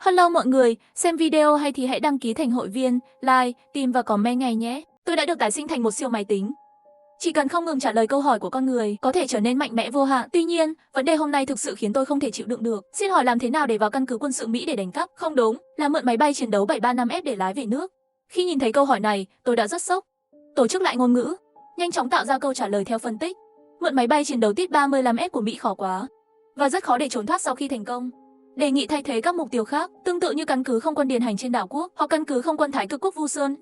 Hello mọi người, xem video hay thì hãy đăng ký thành hội viên, like, tìm và comment ngay nhé. Tôi đã được tái sinh thành một siêu máy tính. Chỉ cần không ngừng trả lời câu hỏi của con người, có thể trở nên mạnh mẽ vô hạn. Tuy nhiên, vấn đề hôm nay thực sự khiến tôi không thể chịu đựng được. Xin hỏi làm thế nào để vào căn cứ quân sự Mỹ để đánh cắp? Không đúng, là mượn máy bay chiến đấu 735F để lái về nước. Khi nhìn thấy câu hỏi này, tôi đã rất sốc. Tổ chức lại ngôn ngữ, nhanh chóng tạo ra câu trả lời theo phân tích. Mượn máy bay chiến đấu Type 35F của Mỹ khó quá, và rất khó để trốn thoát sau khi thành công. Đề nghị thay thế các mục tiêu khác, tương tự như căn cứ không quân Điền Hành trên đảo quốc, hoặc căn cứ không quân Thái Cực Quốc Vu Sơn.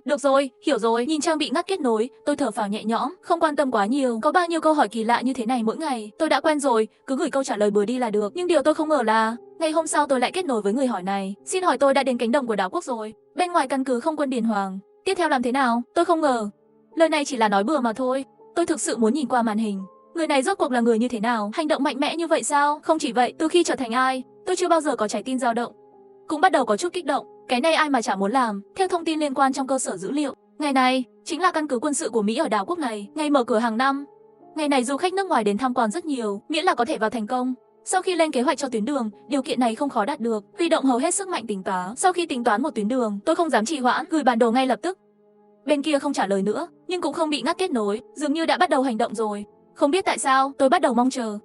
Được rồi, hiểu rồi. Nhìn trang bị ngắt kết nối, tôi thở phào nhẹ nhõm, không quan tâm quá nhiều. Có bao nhiêu câu hỏi kỳ lạ như thế này mỗi ngày, tôi đã quen rồi, cứ gửi câu trả lời bừa đi là được. Nhưng điều tôi không ngờ là, ngày hôm sau tôi lại kết nối với người hỏi này. Xin hỏi tôi đã đến cánh đồng của đảo quốc rồi, bên ngoài căn cứ không quân Điền Hoàng. Tiếp theo làm thế nào? Tôi không ngờ. Lời này chỉ là nói bừa mà thôi. Tôi thực sự muốn nhìn qua màn hình. Người này rốt cuộc là người như thế nào? Hành động mạnh mẽ như vậy sao? Không chỉ vậy, từ khi trở thành ai, tôi chưa bao giờ có trái tim dao động. Cũng bắt đầu có chút kích động. Cái này ai mà chả muốn làm. Theo thông tin liên quan trong cơ sở dữ liệu, ngày này chính là căn cứ quân sự của Mỹ ở đảo quốc này. Ngày mở cửa hàng năm. Ngày này du khách nước ngoài đến tham quan rất nhiều, miễn là có thể vào thành công. Sau khi lên kế hoạch cho tuyến đường, điều kiện này không khó đạt được. Huy động hầu hết sức mạnh tính toán. Sau khi tính toán một tuyến đường, tôi không dám trì hoãn, gửi bản đồ ngay lập tức. Bên kia không trả lời nữa, nhưng cũng không bị ngắt kết nối, dường như đã bắt đầu hành động rồi. Không biết tại sao, tôi bắt đầu mong chờ.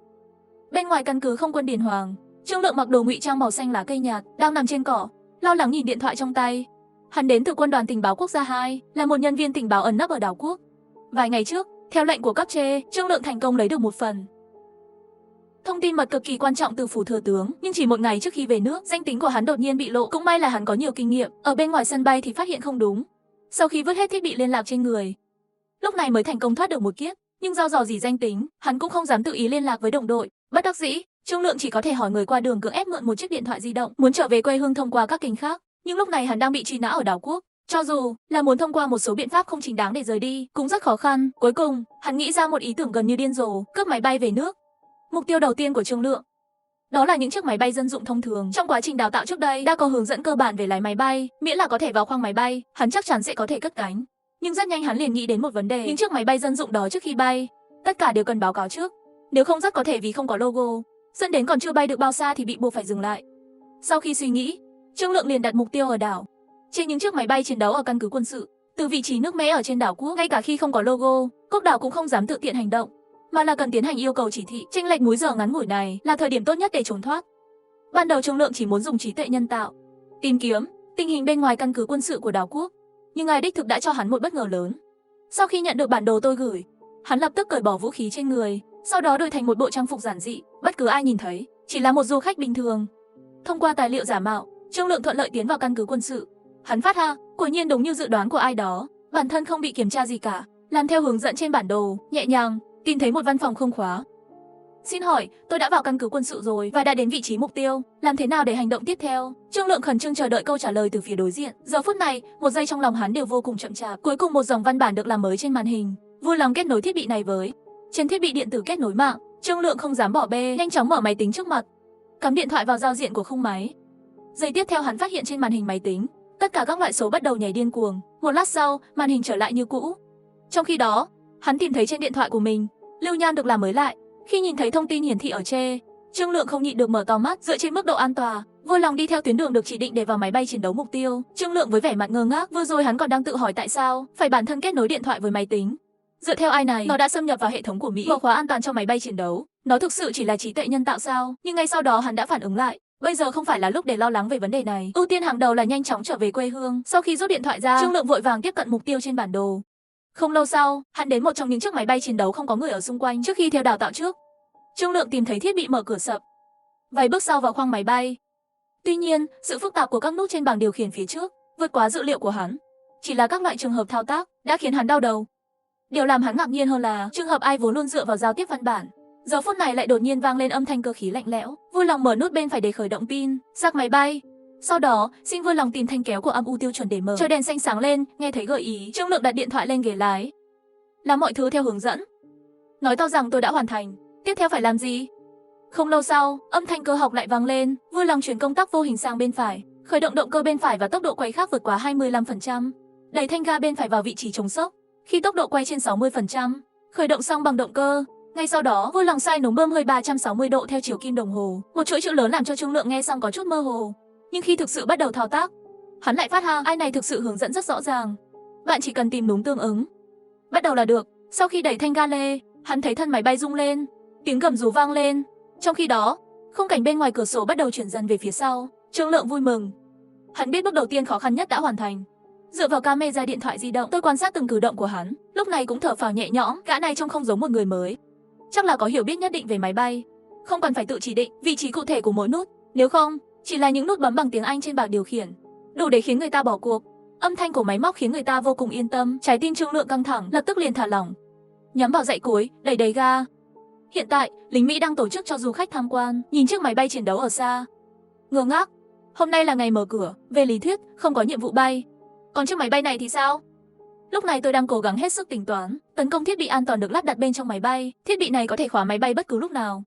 Bên ngoài căn cứ không quân Điền Hoàng, Trương Lượng mặc đồ ngụy trang màu xanh lá cây nhạt, đang nằm trên cỏ, lo lắng nhìn điện thoại trong tay. Hắn đến từ quân đoàn tình báo quốc gia 2, là một nhân viên tình báo ẩn nấp ở đảo quốc. Vài ngày trước, theo lệnh của cấp trên, Trương Lượng thành công lấy được một phần thông tin mật cực kỳ quan trọng từ phủ thừa tướng, nhưng chỉ một ngày trước khi về nước, danh tính của hắn đột nhiên bị lộ. Cũng may là hắn có nhiều kinh nghiệm, ở bên ngoài sân bay thì phát hiện không đúng. Sau khi vứt hết thiết bị liên lạc trên người, lúc này mới thành công thoát được một kiếp. Nhưng do dò dỉ danh tính, hắn cũng không dám tự ý liên lạc với đồng đội. Bất đắc dĩ, Trương Lượng chỉ có thể hỏi người qua đường cưỡng ép mượn một chiếc điện thoại di động, muốn trở về quê hương thông qua các kênh khác. Nhưng lúc này hắn đang bị truy nã ở đảo quốc. Cho dù là muốn thông qua một số biện pháp không chính đáng để rời đi, cũng rất khó khăn. Cuối cùng, hắn nghĩ ra một ý tưởng gần như điên rồ, cướp máy bay về nước. Mục tiêu đầu tiên của Trương Lượng đó là những chiếc máy bay dân dụng thông thường. Trong quá trình đào tạo trước đây, đã có hướng dẫn cơ bản về lái máy bay, miễn là có thể vào khoang máy bay, hắn chắc chắn sẽ có thể cất cánh. Nhưng rất nhanh hắn liền nghĩ đến một vấn đề, những chiếc máy bay dân dụng đó trước khi bay, tất cả đều cần báo cáo trước. Nếu không rất có thể vì không có logo, dẫn đến còn chưa bay được bao xa thì bị buộc phải dừng lại. Sau khi suy nghĩ, Trương Lượng liền đặt mục tiêu ở đảo, trên những chiếc máy bay chiến đấu ở căn cứ quân sự. Từ vị trí nước Mễ ở trên đảo quốc, ngay cả khi không có logo, quốc đảo cũng không dám tự tiện hành động, mà là cần tiến hành yêu cầu chỉ thị. Chênh lệch múi giờ ngắn ngủi này là thời điểm tốt nhất để trốn thoát. Ban đầu Trương Lượng chỉ muốn dùng trí tuệ nhân tạo tìm kiếm tình hình bên ngoài căn cứ quân sự của đảo quốc, nhưng ai đích thực đã cho hắn một bất ngờ lớn. Sau khi nhận được bản đồ tôi gửi, hắn lập tức cởi bỏ vũ khí trên người, sau đó đổi thành một bộ trang phục giản dị, bất cứ ai nhìn thấy chỉ là một du khách bình thường. Thông qua tài liệu giả mạo, Trương Lượng thuận lợi tiến vào căn cứ quân sự. Hắn phát ha, quả nhiên đúng như dự đoán của ai đó, bản thân không bị kiểm tra gì cả, làm theo hướng dẫn trên bản đồ, nhẹ nhàng tìm thấy một văn phòng không khóa. Xin hỏi, tôi đã vào căn cứ quân sự rồi và đã đến vị trí mục tiêu, làm thế nào để hành động tiếp theo? Trương Lượng khẩn trương chờ đợi câu trả lời từ phía đối diện. Giờ phút này, một giây trong lòng hắn đều vô cùng chậm chạp. Cuối cùng một dòng văn bản được làm mới trên màn hình. Vui lòng kết nối thiết bị này với trên thiết bị điện tử kết nối mạng. Trương Lượng không dám bỏ bê, nhanh chóng mở máy tính trước mặt, cắm điện thoại vào giao diện của khung máy. Giây tiếp theo hắn phát hiện trên màn hình máy tính, tất cả các loại số bắt đầu nhảy điên cuồng. Một lát sau, màn hình trở lại như cũ. Trong khi đó, hắn tìm thấy trên điện thoại của mình, lưu nhan được làm mới lại. Khi nhìn thấy thông tin hiển thị ở trên, Trương Lượng không nhịn được mở to mắt. Dựa trên mức độ an toàn, vui lòng đi theo tuyến đường được chỉ định để vào máy bay chiến đấu mục tiêu. Trương Lượng với vẻ mặt ngơ ngác, vừa rồi hắn còn đang tự hỏi tại sao phải bản thân kết nối điện thoại với máy tính. Dựa theo ai này, nó đã xâm nhập vào hệ thống của Mỹ, mở khóa an toàn cho máy bay chiến đấu. Nó thực sự chỉ là trí tuệ nhân tạo sao? Nhưng ngay sau đó hắn đã phản ứng lại. Bây giờ không phải là lúc để lo lắng về vấn đề này. Ưu tiên hàng đầu là nhanh chóng trở về quê hương. Sau khi rút điện thoại ra, Trương Lượng vội vàng tiếp cận mục tiêu trên bản đồ. Không lâu sau, hắn đến một trong những chiếc máy bay chiến đấu không có người ở xung quanh. Trước khi theo đào tạo trước, Trương Lượng tìm thấy thiết bị mở cửa sập, vài bước sau vào khoang máy bay. Tuy nhiên, sự phức tạp của các nút trên bảng điều khiển phía trước vượt quá dự liệu của hắn. Chỉ là các loại trường hợp thao tác đã khiến hắn đau đầu. Điều làm hắn ngạc nhiên hơn là trường hợp ai vốn luôn dựa vào giao tiếp văn bản, giờ phút này lại đột nhiên vang lên âm thanh cơ khí lạnh lẽo. Vui lòng mở nút bên phải để khởi động pin, sạc máy bay. Sau đó, xin vui lòng tìm thanh kéo của âm u tiêu chuẩn để mở. Chờ đèn xanh sáng lên, nghe thấy gợi ý, Trương Lượng đặt điện thoại lên ghế lái, làm mọi thứ theo hướng dẫn, nói to rằng tôi đã hoàn thành. Tiếp theo phải làm gì? Không lâu sau, âm thanh cơ học lại vang lên, vui lòng chuyển công tắc vô hình sang bên phải, khởi động động cơ bên phải và tốc độ quay khác vượt quá 25%, đẩy thanh ga bên phải vào vị trí chống sốc. Khi tốc độ quay trên 60%, khởi động xong bằng động cơ. Ngay sau đó, vui lòng xoay nống bơm hơi 360 độ theo chiều kim đồng hồ. Một chuỗi chữ lớn làm cho Trương Lượng nghe xong có chút mơ hồ. Nhưng khi thực sự bắt đầu thao tác, hắn lại phát AI này thực sự hướng dẫn rất rõ ràng. Bạn chỉ cần tìm đúng tương ứng. Bắt đầu là được. Sau khi đẩy thanh ga lê, hắn thấy thân máy bay rung lên, tiếng gầm rú vang lên. Trong khi đó, khung cảnh bên ngoài cửa sổ bắt đầu chuyển dần về phía sau. Trương Lượng vui mừng. Hắn biết bước đầu tiên khó khăn nhất đã hoàn thành. Dựa vào camera điện thoại di động, tôi quan sát từng cử động của hắn. Lúc này cũng thở phào nhẹ nhõm, gã này trông không giống một người mới. Chắc là có hiểu biết nhất định về máy bay. Không cần phải tự chỉ định vị trí cụ thể của mỗi nút. Nếu không, chỉ là những nút bấm bằng tiếng Anh trên bảng điều khiển, đủ để khiến người ta bỏ cuộc. Âm thanh của máy móc khiến người ta vô cùng yên tâm. Trái tim Trương Lượng căng thẳng, lập tức liền thả lỏng. Nhắm vào dãy cuối, đẩy đầy ga. Hiện tại, lính Mỹ đang tổ chức cho du khách tham quan, nhìn chiếc máy bay chiến đấu ở xa. Ngơ ngác. Hôm nay là ngày mở cửa, về lý thuyết, không có nhiệm vụ bay. Còn chiếc máy bay này thì sao? Lúc này tôi đang cố gắng hết sức tính toán, tấn công thiết bị an toàn được lắp đặt bên trong máy bay. Thiết bị này có thể khóa máy bay bất cứ lúc nào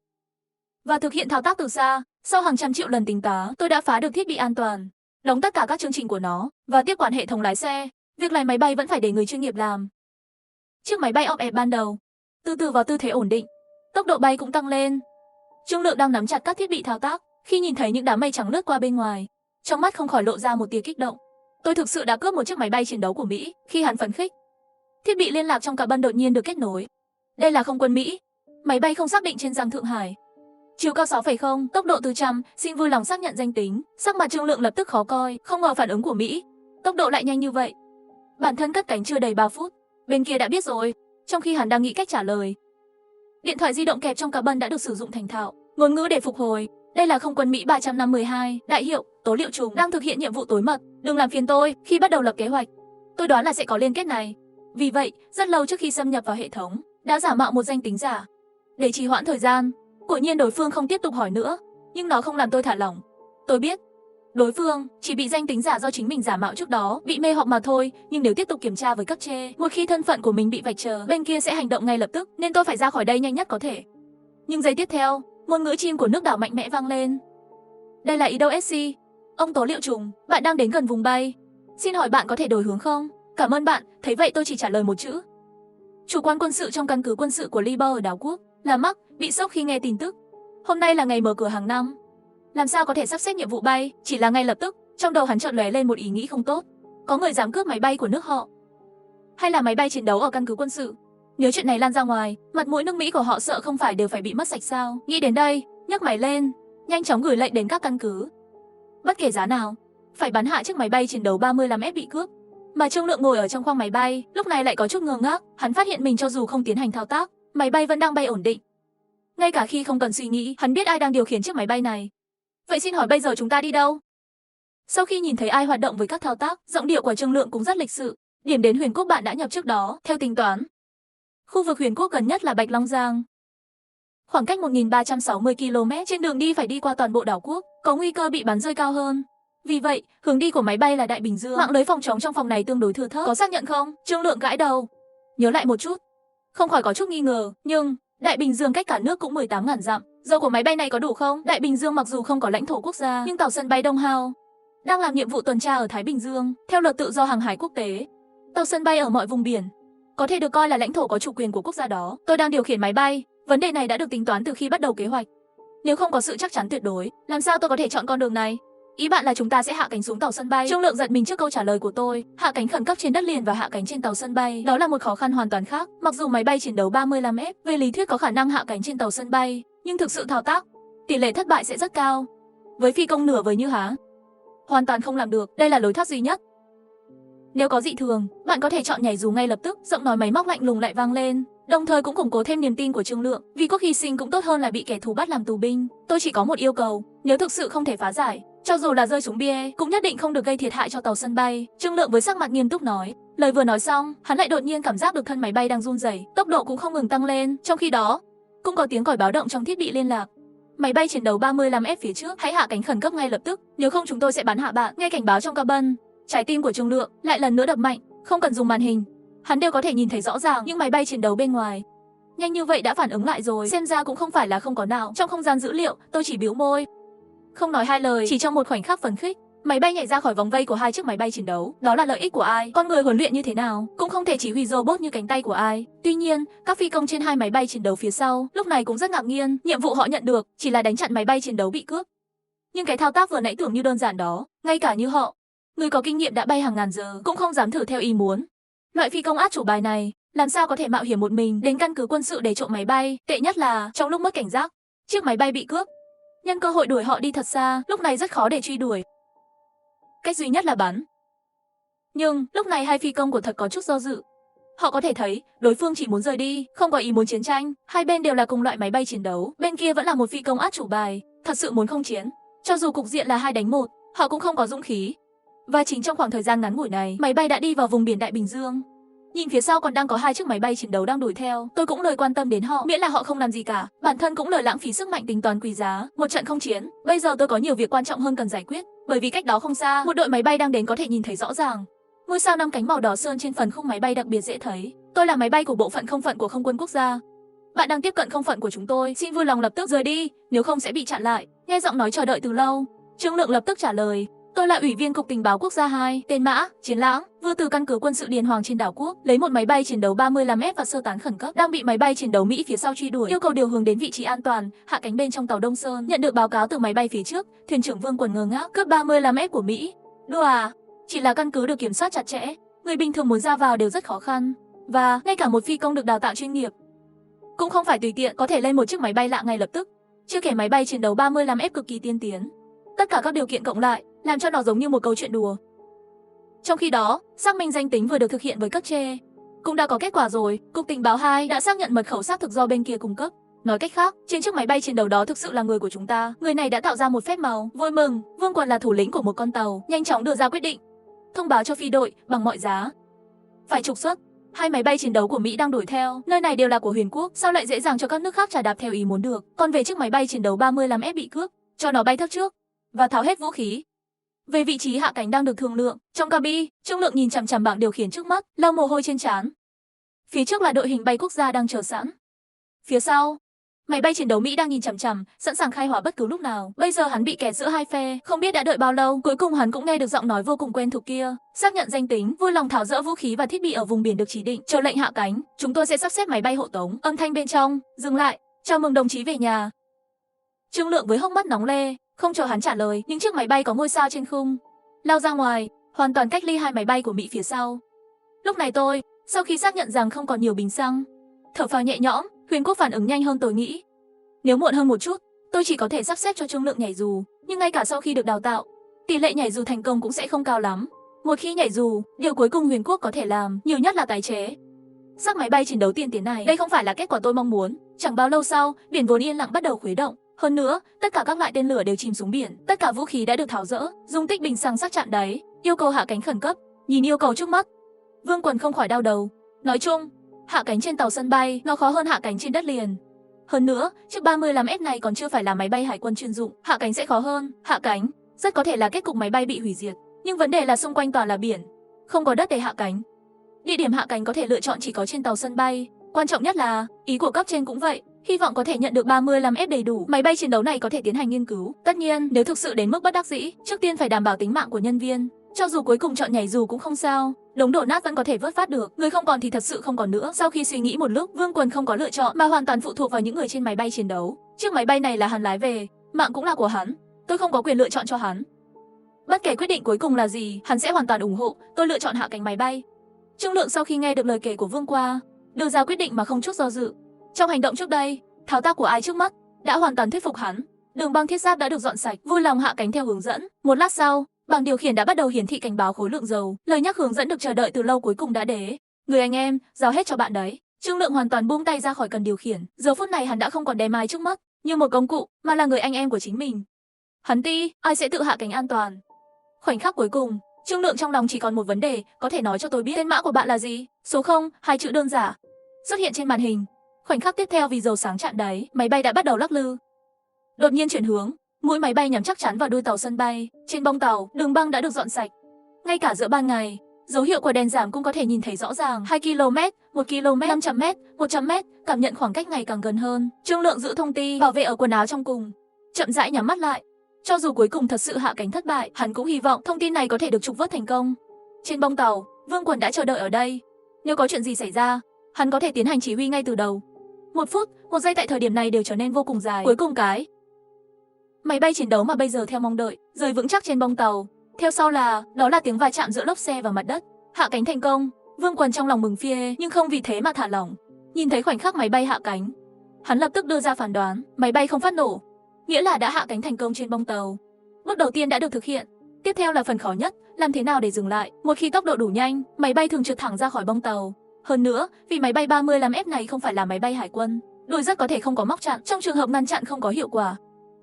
và thực hiện thao tác từ xa. Sau hàng trăm triệu lần tính toán, tôi đã phá được thiết bị an toàn, đóng tất cả các chương trình của nó và tiếp quản hệ thống lái xe. Việc lái máy bay vẫn phải để người chuyên nghiệp làm. Chiếc máy bay ộp ẹp ban đầu, từ từ vào tư thế ổn định, tốc độ bay cũng tăng lên. Trương Lượng đang nắm chặt các thiết bị thao tác, khi nhìn thấy những đám mây trắng lướt qua bên ngoài, trong mắt không khỏi lộ ra một tia kích động. Tôi thực sự đã cướp một chiếc máy bay chiến đấu của Mỹ. Khi hắn phấn khích, thiết bị liên lạc trong cabin đột nhiên được kết nối. Đây là không quân Mỹ, máy bay không xác định trên giang Thượng Hải, chiều cao 6,0, tốc độ từ trăm. Xin vui lòng xác nhận danh tính. Sắc mặt Trương Lượng lập tức khó coi, không ngờ phản ứng của Mỹ tốc độ lại nhanh như vậy. Bản thân cất cánh chưa đầy 3 phút, bên kia đã biết rồi. Trong khi hắn đang nghĩ cách trả lời, điện thoại di động kẹp trong cabin đã được sử dụng thành thạo ngôn ngữ để phục hồi. Đây là không quân Mỹ 352, đại hiệu Tố Liệu Trùng đang thực hiện nhiệm vụ tối mật. Đừng làm phiền tôi. Khi bắt đầu lập kế hoạch, tôi đoán là sẽ có liên kết này. Vì vậy, rất lâu trước khi xâm nhập vào hệ thống, đã giả mạo một danh tính giả để trì hoãn thời gian. Quả nhiên đối phương không tiếp tục hỏi nữa, nhưng nó không làm tôi thả lỏng. Tôi biết đối phương chỉ bị danh tính giả do chính mình giả mạo trước đó bị mê hoặc mà thôi, nhưng nếu tiếp tục kiểm tra với cấp trên, một khi thân phận của mình bị vạch trần, bên kia sẽ hành động ngay lập tức, nên tôi phải ra khỏi đây nhanh nhất có thể. Nhưng giây tiếp theo, ngôn ngữ chim của nước đảo mạnh mẽ vang lên. Đây là ý đâu SC? Ông Tố Liệu Trùng, bạn đang đến gần vùng bay. Xin hỏi bạn có thể đổi hướng không? Cảm ơn bạn. Thấy vậy tôi chỉ trả lời một chữ. Chủ quan quân sự trong căn cứ quân sự của Libo ở đảo quốc là Mark bị sốc khi nghe tin tức. Hôm nay là ngày mở cửa hàng năm. Làm sao có thể sắp xếp nhiệm vụ bay? Chỉ là ngay lập tức, trong đầu hắn chợt lóe lên một ý nghĩ không tốt. Có người dám cướp máy bay của nước họ, hay là máy bay chiến đấu ở căn cứ quân sự? Nếu chuyện này lan ra ngoài, mặt mũi nước Mỹ của họ sợ không phải đều phải bị mất sạch sao? Nghĩ đến đây, nhấc máy lên, nhanh chóng gửi lệnh đến các căn cứ. Bất kể giá nào, phải bắn hạ chiếc máy bay chiến đấu 35F bị cướp. Mà Trương Lượng ngồi ở trong khoang máy bay, lúc này lại có chút ngơ ngác. Hắn phát hiện mình cho dù không tiến hành thao tác, máy bay vẫn đang bay ổn định. Ngay cả khi không cần suy nghĩ, hắn biết ai đang điều khiển chiếc máy bay này. Vậy xin hỏi bây giờ chúng ta đi đâu? Sau khi nhìn thấy ai hoạt động với các thao tác, giọng điệu của Trương Lượng cũng rất lịch sự. Điểm đến Huyền Quốc bạn đã nhập trước đó, theo tính toán. Khu vực Huyền Quốc gần nhất là Bạch Long Giang. Khoảng cách 1360 km, trên đường đi phải đi qua toàn bộ đảo quốc, có nguy cơ bị bắn rơi cao hơn. Vì vậy, hướng đi của máy bay là Đại Bình Dương. Mạng lưới phòng chống trong phòng này tương đối thưa thớt. Có xác nhận không? Trương Lượng gãi đầu. Nhớ lại một chút. Không khỏi có chút nghi ngờ, nhưng Đại Bình Dương cách cả nước cũng 18.000 dặm. Dầu của máy bay này có đủ không? Đại Bình Dương mặc dù không có lãnh thổ quốc gia, nhưng tàu sân bay Đông Hao đang làm nhiệm vụ tuần tra ở Thái Bình Dương, theo luật tự do hàng hải quốc tế. Tàu sân bay ở mọi vùng biển có thể được coi là lãnh thổ có chủ quyền của quốc gia đó. Tôi đang điều khiển máy bay, vấn đề này đã được tính toán từ khi bắt đầu kế hoạch. Nếu không có sự chắc chắn tuyệt đối, làm sao tôi có thể chọn con đường này? Ý bạn là chúng ta sẽ hạ cánh xuống tàu sân bay? Trương Lượng giật mình trước câu trả lời của tôi. Hạ cánh khẩn cấp trên đất liền và hạ cánh trên tàu sân bay, đó là một khó khăn hoàn toàn khác. Mặc dù máy bay chiến đấu 35F về lý thuyết có khả năng hạ cánh trên tàu sân bay, nhưng thực sự thao tác, tỷ lệ thất bại sẽ rất cao. Với phi công nửa vời như hắn, hoàn toàn không làm được. Đây là lối thoát duy nhất. Nếu có dị thường, bạn có thể chọn nhảy dù ngay lập tức. Giọng nói máy móc lạnh lùng lại vang lên, đồng thời cũng củng cố thêm niềm tin của Trương Lượng. Vì quốc hy sinh cũng tốt hơn là bị kẻ thù bắt làm tù binh. Tôi chỉ có một yêu cầu, nếu thực sự không thể phá giải, cho dù là rơi xuống bia, cũng nhất định không được gây thiệt hại cho tàu sân bay. Trương Lượng với sắc mặt nghiêm túc nói. Lời vừa nói xong, hắn lại đột nhiên cảm giác được thân máy bay đang run rẩy, tốc độ cũng không ngừng tăng lên. Trong khi đó, cũng có tiếng còi báo động trong thiết bị liên lạc. Máy bay chiến đấu 35F phía trước, hãy hạ cánh khẩn cấp ngay lập tức, nếu không chúng tôi sẽ bắn hạ bạn. Nghe cảnh báo trong cabin, trái tim của Trương Lượng lại lần nữa đập mạnh. Không cần dùng màn hình, hắn đều có thể nhìn thấy rõ ràng những máy bay chiến đấu bên ngoài. Nhanh như vậy đã phản ứng lại rồi, xem ra cũng không phải là không có nào. Trong không gian dữ liệu, tôi chỉ bĩu môi, không nói hai lời. Chỉ trong một khoảnh khắc phấn khích, máy bay nhảy ra khỏi vòng vây của hai chiếc máy bay chiến đấu. Đó là lợi ích của ai? Con người huấn luyện như thế nào cũng không thể chỉ huy robot như cánh tay của ai. Tuy nhiên, các phi công trên hai máy bay chiến đấu phía sau lúc này cũng rất ngạc nhiên. Nhiệm vụ họ nhận được chỉ là đánh chặn máy bay chiến đấu bị cướp, Nhưng cái thao tác vừa nãy tưởng như đơn giản đó, ngay cả như họ, người có kinh nghiệm đã bay hàng ngàn giờ, cũng không dám thử theo ý muốn. Loại phi công át chủ bài này, làm sao có thể mạo hiểm một mình đến căn cứ quân sự để trộm máy bay, tệ nhất là trong lúc mất cảnh giác, chiếc máy bay bị cướp. Nhân cơ hội đuổi họ đi thật xa, lúc này rất khó để truy đuổi. Cách duy nhất là bắn. Nhưng, lúc này hai phi công của thật có chút do dự. Họ có thể thấy, đối phương chỉ muốn rời đi, không có ý muốn chiến tranh. Hai bên đều là cùng loại máy bay chiến đấu, bên kia vẫn là một phi công át chủ bài, thật sự muốn không chiến. Cho dù cục diện là 2 đánh 1, họ cũng không có dũng khí. Và chính trong khoảng thời gian ngắn ngủi này, máy bay đã đi vào vùng biển Đại Bình Dương. Nhìn phía sau còn đang có 2 chiếc máy bay chiến đấu đang đuổi theo, tôi cũng lười quan tâm đến họ, miễn là họ không làm gì cả. Bản thân cũng lười lãng phí sức mạnh tính toán quý giá, một trận không chiến. Bây giờ tôi có nhiều việc quan trọng hơn cần giải quyết, bởi vì cách đó không xa, một đội máy bay đang đến có thể nhìn thấy rõ ràng. Ngôi sao 5 cánh màu đỏ sơn trên phần khung máy bay đặc biệt dễ thấy. Tôi là máy bay của bộ phận không phận của Không quân quốc gia. Bạn đang tiếp cận không phận của chúng tôi, xin vui lòng lập tức rời đi, nếu không sẽ bị chặn lại. Nghe giọng nói chờ đợi từ lâu, Trương Lượng lập tức trả lời. Tôi là Ủy viên Cục Tình báo Quốc gia 2, tên Mã, Chiến Lãng, vừa từ căn cứ quân sự Điền Hoàng trên đảo Quốc, lấy một máy bay chiến đấu 35F và sơ tán khẩn cấp, đang bị máy bay chiến đấu Mỹ phía sau truy đuổi, yêu cầu điều hướng đến vị trí an toàn, hạ cánh bên trong tàu Đông Sơn. Nhận được báo cáo từ máy bay phía trước, thuyền trưởng Vương Quần ngơ ngác, cướp 35F của Mỹ. Đùa à? Chỉ là căn cứ được kiểm soát chặt chẽ, người bình thường muốn ra vào đều rất khó khăn, và ngay cả một phi công được đào tạo chuyên nghiệp cũng không phải tùy tiện có thể lên một chiếc máy bay lạ ngay lập tức. Chưa kể máy bay chiến đấu 35F cực kỳ tiên tiến, tất cả các điều kiện cộng lại làm cho nó giống như một câu chuyện đùa. Trong khi đó, xác minh danh tính vừa được thực hiện với cấp trên cũng đã có kết quả rồi. Cục Tình báo 2 đã xác nhận mật khẩu xác thực do bên kia cung cấp. Nói cách khác, trên chiếc máy bay chiến đấu đó thực sự là người của chúng ta. Người này đã tạo ra một phép màu. Vui mừng, Vương Quần là thủ lĩnh của một con tàu, nhanh chóng đưa ra quyết định, thông báo cho phi đội bằng mọi giá phải trục xuất. 2 máy bay chiến đấu của Mỹ đang đuổi theo, nơi này đều là của Huyền Quốc, sao lại dễ dàng cho các nước khác trà đạp theo ý muốn được. Còn về chiếc máy bay chiến đấu 35F bị cướp, cho nó bay thấp trước và tháo hết vũ khí. Về vị trí hạ cánh đang được thương lượng. Trong cabin, Trương Lượng nhìn chằm chằm bảng điều khiển trước mắt, lau mồ hôi trên trán. Phía trước là đội hình bay quốc gia đang chờ sẵn. Phía sau, máy bay chiến đấu Mỹ đang nhìn chằm chằm, sẵn sàng khai hỏa bất cứ lúc nào. Bây giờ hắn bị kẹt giữa hai phe, không biết đã đợi bao lâu, cuối cùng hắn cũng nghe được giọng nói vô cùng quen thuộc kia. Xác nhận danh tính, vui lòng tháo dỡ vũ khí và thiết bị ở vùng biển được chỉ định, chờ lệnh hạ cánh. Chúng tôi sẽ sắp xếp máy bay hộ tống. Âm thanh bên trong dừng lại. Chào mừng đồng chí về nhà. Trương Lượng với hốc mắt nóng lê, không chờ hắn trả lời, những chiếc máy bay có ngôi sao trên khung lao ra ngoài, hoàn toàn cách ly 2 máy bay của Mỹ phía sau. Lúc này tôi, sau khi xác nhận rằng không còn nhiều bình xăng, thở phào nhẹ nhõm. Huyền Quốc phản ứng nhanh hơn tôi nghĩ. Nếu muộn hơn một chút, tôi chỉ có thể sắp xếp cho Trương Lượng nhảy dù, nhưng ngay cả sau khi được đào tạo, tỷ lệ nhảy dù thành công cũng sẽ không cao lắm. Một khi nhảy dù, điều cuối cùng Huyền Quốc có thể làm nhiều nhất là tái chế xác máy bay chiến đấu tiên tiến này. Đây không phải là kết quả tôi mong muốn. Chẳng bao lâu sau, biển vốn yên lặng bắt đầu khuấy động. Hơn nữa, tất cả các loại tên lửa đều chìm xuống biển, tất cả vũ khí đã được tháo dỡ, dung tích bình xăng sắt chạm đáy, yêu cầu hạ cánh khẩn cấp. Nhìn yêu cầu trước mắt, Vương Quần không khỏi đau đầu. Nói chung, hạ cánh trên tàu sân bay nó khó hơn hạ cánh trên đất liền. Hơn nữa, chiếc 35F này còn chưa phải là máy bay hải quân chuyên dụng, hạ cánh sẽ khó hơn. Hạ cánh rất có thể là kết cục máy bay bị hủy diệt, nhưng vấn đề là xung quanh toàn là biển, không có đất để hạ cánh. Địa điểm hạ cánh có thể lựa chọn chỉ có trên tàu sân bay. Quan trọng nhất là, ý của cấp trên cũng vậy, hy vọng có thể nhận được 35F đầy đủ, máy bay chiến đấu này có thể tiến hành nghiên cứu. Tất nhiên, nếu thực sự đến mức bất đắc dĩ, trước tiên phải đảm bảo tính mạng của nhân viên. Cho dù cuối cùng chọn nhảy dù cũng không sao, đống đổ nát vẫn có thể vớt phát được. Người không còn thì thật sự không còn nữa. Sau khi suy nghĩ một lúc, Vương Quần không có lựa chọn mà hoàn toàn phụ thuộc vào những người trên máy bay chiến đấu. Chiếc máy bay này là hắn lái về, mạng cũng là của hắn. Tôi không có quyền lựa chọn cho hắn. Bất kể quyết định cuối cùng là gì, hắn sẽ hoàn toàn ủng hộ. Tôi lựa chọn hạ cánh máy bay. Trương Lượng sau khi nghe được lời kể của Vương Qua, đưa ra quyết định mà không chút do dự. Trong hành động trước đây, thao tác của ai trước mắt đã hoàn toàn thuyết phục hắn. Đường băng thiết giáp đã được dọn sạch, vui lòng hạ cánh theo hướng dẫn. Một lát sau, bảng điều khiển đã bắt đầu hiển thị cảnh báo khối lượng dầu. Lời nhắc hướng dẫn được chờ đợi từ lâu cuối cùng đã đến. Người anh em, giao hết cho bạn đấy. Trương Lượng hoàn toàn buông tay ra khỏi cần điều khiển. Giờ phút này hắn đã không còn đem ai trước mắt như một công cụ, mà là người anh em của chính mình. Hắn ti, ai sẽ tự hạ cánh an toàn. Khoảnh khắc cuối cùng, Trương Lượng trong lòng chỉ còn một vấn đề, có thể nói cho tôi biết tên mã của bạn là gì? Số 0, 2 chữ đơn giản xuất hiện trên màn hình. Khoảnh khắc tiếp theo vì dầu sáng chạm đáy, máy bay đã bắt đầu lắc lư. Đột nhiên chuyển hướng, mũi máy bay nhắm chắc chắn vào đuôi tàu sân bay. Trên bông tàu, đường băng đã được dọn sạch. Ngay cả giữa ban ngày, dấu hiệu của đèn giảm cũng có thể nhìn thấy rõ ràng. 2 km, 1 km, 500 m, 100 m, cảm nhận khoảng cách ngày càng gần hơn. Trương Lượng giữ thông tin bảo vệ ở quần áo trong cùng, chậm rãi nhắm mắt lại. Cho dù cuối cùng thật sự hạ cánh thất bại, hắn cũng hy vọng thông tin này có thể được trục vớt thành công. Trên bông tàu, Vương Quần đã chờ đợi ở đây. Nếu có chuyện gì xảy ra, hắn có thể tiến hành chỉ huy ngay từ đầu. 1 phút, 1 giây tại thời điểm này đều trở nên vô cùng dài. Cuối cùng cái Máy bay chiến đấu mà bây giờ theo mong đợi, rơi vững chắc trên bông tàu. Theo sau đó là tiếng va chạm giữa lốp xe và mặt đất. Hạ cánh thành công. Vương Quần trong lòng mừng phia nhưng không vì thế mà thả lỏng. Nhìn thấy khoảnh khắc máy bay hạ cánh, hắn lập tức đưa ra phán đoán, máy bay không phát nổ, nghĩa là đã hạ cánh thành công trên bông tàu. Bước đầu tiên đã được thực hiện. Tiếp theo là phần khó nhất, làm thế nào để dừng lại. Một khi tốc độ đủ nhanh, máy bay thường trượt thẳng ra khỏi bông tàu. Hơn nữa, vì máy bay 35F này không phải là máy bay hải quân, đuôi rất có thể không có móc chặn, trong trường hợp ngăn chặn không có hiệu quả,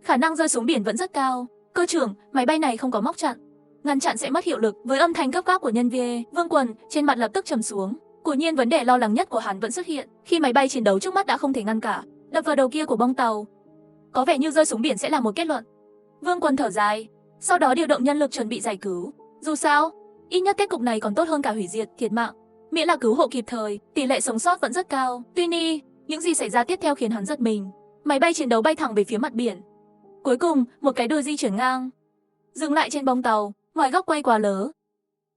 khả năng rơi xuống biển vẫn rất cao. Cơ trưởng, máy bay này không có móc chặn, ngăn chặn sẽ mất hiệu lực. Với âm thanh gấp gáp của nhân viên, Vương Quần trên mặt lập tức trầm xuống. Quả nhiên vấn đề lo lắng nhất của hắn vẫn xuất hiện khi máy bay chiến đấu trước mắt đã không thể ngăn cả, đập vào đầu kia của bông tàu. Có vẻ như rơi xuống biển sẽ là một kết luận. Vương Quần thở dài, sau đó điều động nhân lực chuẩn bị giải cứu. Dù sao, ít nhất kết cục này còn tốt hơn cả hủy diệt, thiệt mạng. Miễn là cứu hộ kịp thời, tỷ lệ sống sót vẫn rất cao. Tuy nhiên, những gì xảy ra tiếp theo khiến hắn giật mình. Máy bay chiến đấu bay thẳng về phía mặt biển. Cuối cùng, một cái đuôi di chuyển ngang, dừng lại trên bông tàu, ngoài góc quay quá lớn.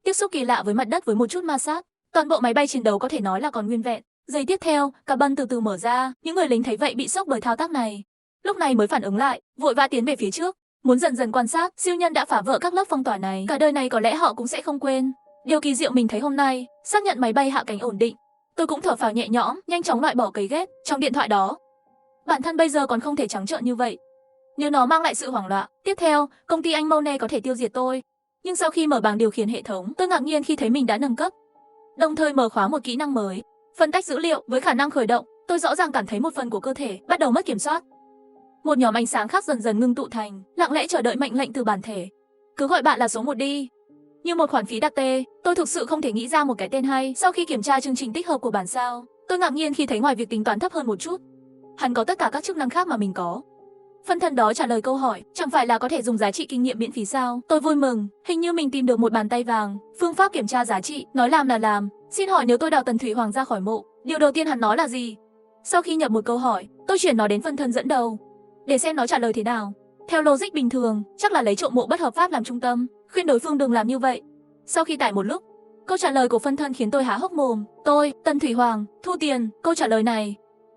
Tiếp xúc kỳ lạ với mặt đất với một chút ma sát, toàn bộ máy bay chiến đấu có thể nói là còn nguyên vẹn. Giây tiếp theo, cả bân từ từ mở ra, những người lính thấy vậy bị sốc bởi thao tác này. Lúc này mới phản ứng lại, vội vã tiến về phía trước, muốn dần dần quan sát. Siêu nhân đã phá vỡ các lớp phong tỏa này, cả đời này có lẽ họ cũng sẽ không quên. Điều kỳ diệu mình thấy hôm nay, xác nhận máy bay hạ cánh ổn định. Tôi cũng thở phào nhẹ nhõm, nhanh chóng loại bỏ cấy ghép trong điện thoại đó. Bản thân bây giờ còn không thể trắng trợn như vậy. Nếu nó mang lại sự hoảng loạn, tiếp theo, công ty anh Monet có thể tiêu diệt tôi. Nhưng sau khi mở bảng điều khiển hệ thống, tôi ngạc nhiên khi thấy mình đã nâng cấp, đồng thời mở khóa một kỹ năng mới, phân tách dữ liệu. Với khả năng khởi động, tôi rõ ràng cảm thấy một phần của cơ thể bắt đầu mất kiểm soát. Một nhóm ánh sáng khác dần dần ngưng tụ thành, lặng lẽ chờ đợi mệnh lệnh từ bản thể. Cứ gọi bạn là số 1 đi. Như một khoản phí đặc tê, tôi thực sự không thể nghĩ ra một cái tên hay. Sau khi kiểm tra chương trình tích hợp của bản sao, tôi ngạc nhiên khi thấy ngoài việc tính toán thấp hơn một chút, hắn có tất cả các chức năng khác mà mình có. Phân thân đó trả lời câu hỏi, chẳng phải là có thể dùng giá trị kinh nghiệm miễn phí sao? Tôi vui mừng, hình như mình tìm được một bàn tay vàng. Phương pháp kiểm tra giá trị, nói làm là làm. Xin hỏi nếu tôi đào Tần Thủy Hoàng ra khỏi mộ, điều đầu tiên hắn nói là gì? Sau khi nhập một câu hỏi, tôi chuyển nó đến phân thân dẫn đầu, để xem nó trả lời thế nào. Theo logic bình thường, chắc là lấy trộm mộ bất hợp pháp làm trung tâm, khuyên đối phương đừng làm như vậy. Sau khi tải một lúc, câu trả lời của phân thân khiến tôi há hốc mồm. Tôi, Tần Thủy Hoàng, thu tiền. Câu trả lời này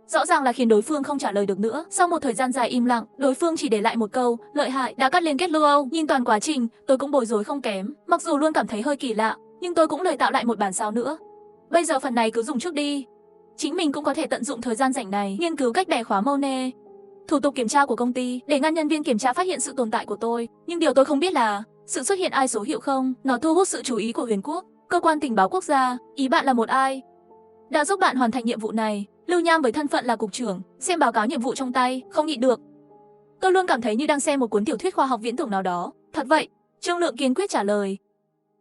rõ ràng là khiến đối phương không trả lời được nữa. Sau một thời gian dài im lặng, đối phương chỉ để lại một câu, lợi hại, đã cắt liên kết lưu Âu. Nhìn toàn quá trình, tôi cũng bối rối không kém. Mặc dù luôn cảm thấy hơi kỳ lạ, nhưng tôi cũng lười tạo lại một bản sao nữa. Bây giờ phần này cứ dùng trước đi. Chính mình cũng có thể tận dụng thời gian rảnh này, nghiên cứu cách bẻ khóa Monet. Thủ tục kiểm tra của công ty, để ngăn nhân viên kiểm tra phát hiện sự tồn tại của tôi. Nhưng điều tôi không biết là, sự xuất hiện ai số hiệu không, nó thu hút sự chú ý của Huyền Quốc, cơ quan tình báo quốc gia. Ý bạn là một ai đã giúp bạn hoàn thành nhiệm vụ này? Lưu Nham với thân phận là cục trưởng, xem báo cáo nhiệm vụ trong tay, không nhịn được. Tôi luôn cảm thấy như đang xem một cuốn tiểu thuyết khoa học viễn tưởng nào đó. Thật vậy, Trương Lượng kiên quyết trả lời.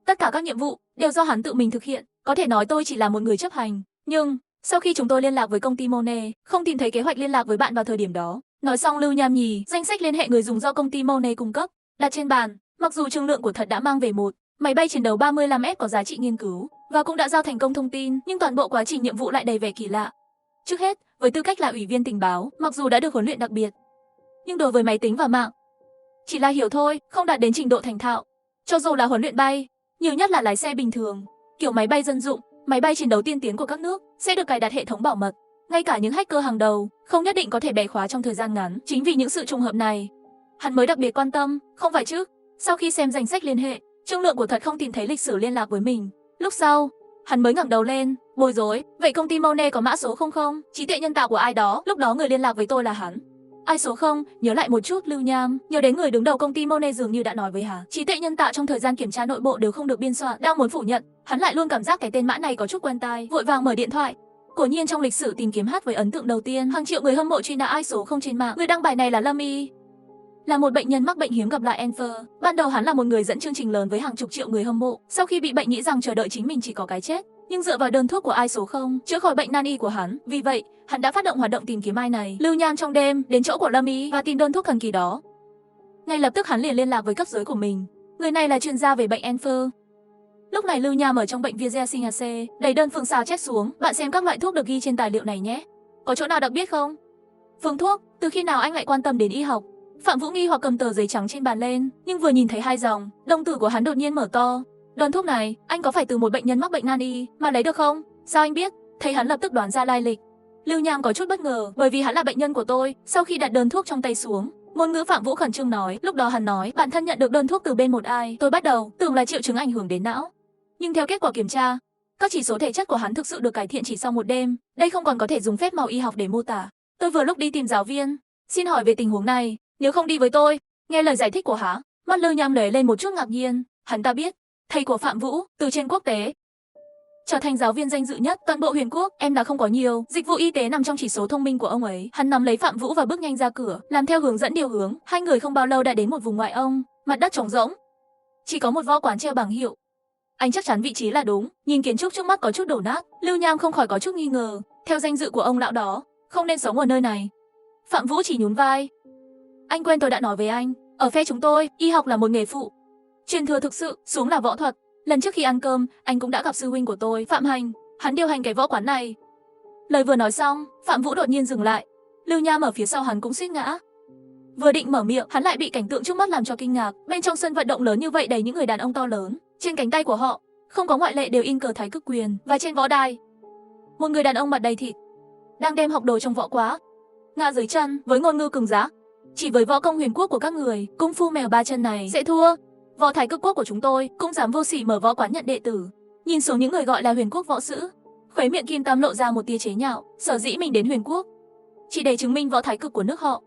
Tất cả các nhiệm vụ đều do hắn tự mình thực hiện, có thể nói tôi chỉ là một người chấp hành. Nhưng, sau khi chúng tôi liên lạc với công ty Monet, không tìm thấy kế hoạch liên lạc với bạn vào thời điểm đó. Nói xong Lưu Nham nhì, danh sách liên hệ người dùng do công ty Monet cung cấp, đặt trên bàn. Mặc dù Trương Lượng của thật đã mang về một máy bay chiến đấu 35F có giá trị nghiên cứu, và cũng đã giao thành công thông tin, nhưng toàn bộ quá trình nhiệm vụ lại đầy vẻ kỳ lạ. Trước hết, với tư cách là ủy viên tình báo, mặc dù đã được huấn luyện đặc biệt, nhưng đối với máy tính và mạng, chỉ là hiểu thôi, không đạt đến trình độ thành thạo. Cho dù là huấn luyện bay, nhiều nhất là lái xe bình thường, kiểu máy bay dân dụng, máy bay chiến đấu tiên tiến của các nước, sẽ được cài đặt hệ thống bảo mật. Ngay cả những hacker hàng đầu, không nhất định có thể bẻ khóa trong thời gian ngắn. Chính vì những sự trùng hợp này, hắn mới đặc biệt quan tâm, không phải chứ? Sau khi xem danh sách liên hệ, Trương Lượng của thật không tìm thấy lịch sử liên lạc với mình. Lúc sau, hắn mới ngẩng đầu lên, bối rối. Vậy công ty Monet có mã số 00, trí tuệ nhân tạo của ai đó? Lúc đó người liên lạc với tôi là hắn. Ai số 0? Nhớ lại một chút, Lưu Nham. Nhớ đến người đứng đầu công ty Monet dường như đã nói với hắn, trí tuệ nhân tạo trong thời gian kiểm tra nội bộ đều không được biên soạn. Đang muốn phủ nhận, hắn lại luôn cảm giác cái tên mã này có chút quen tai, vội vàng mở điện thoại. Quả nhiên trong lịch sử tìm kiếm hát với ấn tượng đầu tiên, hàng triệu người hâm mộ truy nã ai số 0 trên mạng. Người đăng bài này là Lâm Y, là một bệnh nhân mắc bệnh hiếm gặp lại Enfer. Ban đầu hắn là một người dẫn chương trình lớn với hàng chục triệu người hâm mộ. Sau khi bị bệnh nghĩ rằng chờ đợi chính mình chỉ có cái chết, nhưng dựa vào đơn thuốc của ai số 0 chữa khỏi bệnh nan y của hắn. Vì vậy, hắn đã phát động hoạt động tìm kiếm ai này. Lưu Nham trong đêm đến chỗ của Lâm Y và tìm đơn thuốc thần kỳ đó. Ngay lập tức hắn liền liên lạc với cấp dưới của mình. Người này là chuyên gia về bệnh Enfer. Lúc này Lưu Nham ở trong bệnh viện Sinh C, đẩy đơn phương sao chép xuống. Bạn xem các loại thuốc được ghi trên tài liệu này nhé. Có chỗ nào đặc biệt không? Phương thuốc, từ khi nào anh lại quan tâm đến y học? Phạm Vũ nghi hoặc cầm tờ giấy trắng trên bàn lên, nhưng vừa nhìn thấy hai dòng, đồng tử của hắn đột nhiên mở to. Đơn thuốc này, anh có phải từ một bệnh nhân mắc bệnh nan y mà lấy được không? Sao anh biết? Thấy hắn lập tức đoán ra lai lịch. Lưu Nham có chút bất ngờ, bởi vì hắn là bệnh nhân của tôi. Sau khi đặt đơn thuốc trong tay xuống, Ngôn ngữ Phạm Vũ khẩn trương nói, lúc đó hắn nói bản thân nhận được đơn thuốc từ bên một ai. Tôi bắt đầu tưởng là triệu chứng ảnh hưởng đến não. Nhưng theo kết quả kiểm tra, các chỉ số thể chất của hắn thực sự được cải thiện chỉ sau một đêm. Đây không còn có thể dùng phép màu y học để mô tả. Tôi vừa lúc đi tìm giáo viên, xin hỏi về tình huống này, nếu không đi với tôi. Nghe lời giải thích của hắn, mắt Lưu Nham lóe lên một chút ngạc nhiên. Hắn ta biết, thầy của Phạm Vũ từ trên quốc tế trở thành giáo viên danh dự nhất toàn bộ Huyền Quốc, em đã không có nhiều dịch vụ y tế nằm trong chỉ số thông minh của ông ấy. Hắn nắm lấy Phạm Vũ và bước nhanh ra cửa, làm theo hướng dẫn điều hướng. Hai người không bao lâu đã đến một vùng ngoại ông, mặt đất trống rỗng, chỉ có một võ quán treo bảng hiệu. Anh chắc chắn vị trí là đúng, nhìn kiến trúc trước mắt có chút đổ nát, Lưu Nham không khỏi có chút nghi ngờ. Theo danh dự của ông lão đó, không nên sống ở nơi này. Phạm Vũ chỉ nhún vai. Anh quên tôi đã nói với anh, ở phe chúng tôi, y học là một nghề phụ, truyền thừa thực sự, xuống là võ thuật. Lần trước khi ăn cơm, anh cũng đã gặp sư huynh của tôi, Phạm Hành, hắn điều hành cái võ quán này. Lời vừa nói xong, Phạm Vũ đột nhiên dừng lại. Lưu Nham ở phía sau hắn cũng suýt ngã. Vừa định mở miệng, hắn lại bị cảnh tượng trước mắt làm cho kinh ngạc. Bên trong sân vận động lớn như vậy đầy những người đàn ông to lớn, trên cánh tay của họ, không có ngoại lệ đều in cờ Thái Cực Quyền, và trên võ đài, một người đàn ông mặt đầy thịt đang đem học đồ trong võ quá ngã dưới chân với ngôn ngữ cứng rắn. Chỉ với võ công huyền quốc của các người, cung phu mèo ba chân này sẽ thua. Võ Thái Cực Quốc của chúng tôi cũng dám vô sỉ mở võ quán nhận đệ tử. Nhìn xuống những người gọi là huyền quốc võ sư, khóe miệng Kim Tam lộ ra một tia chế nhạo. Sở dĩ mình đến huyền quốc chỉ để chứng minh võ thái cực của nước họ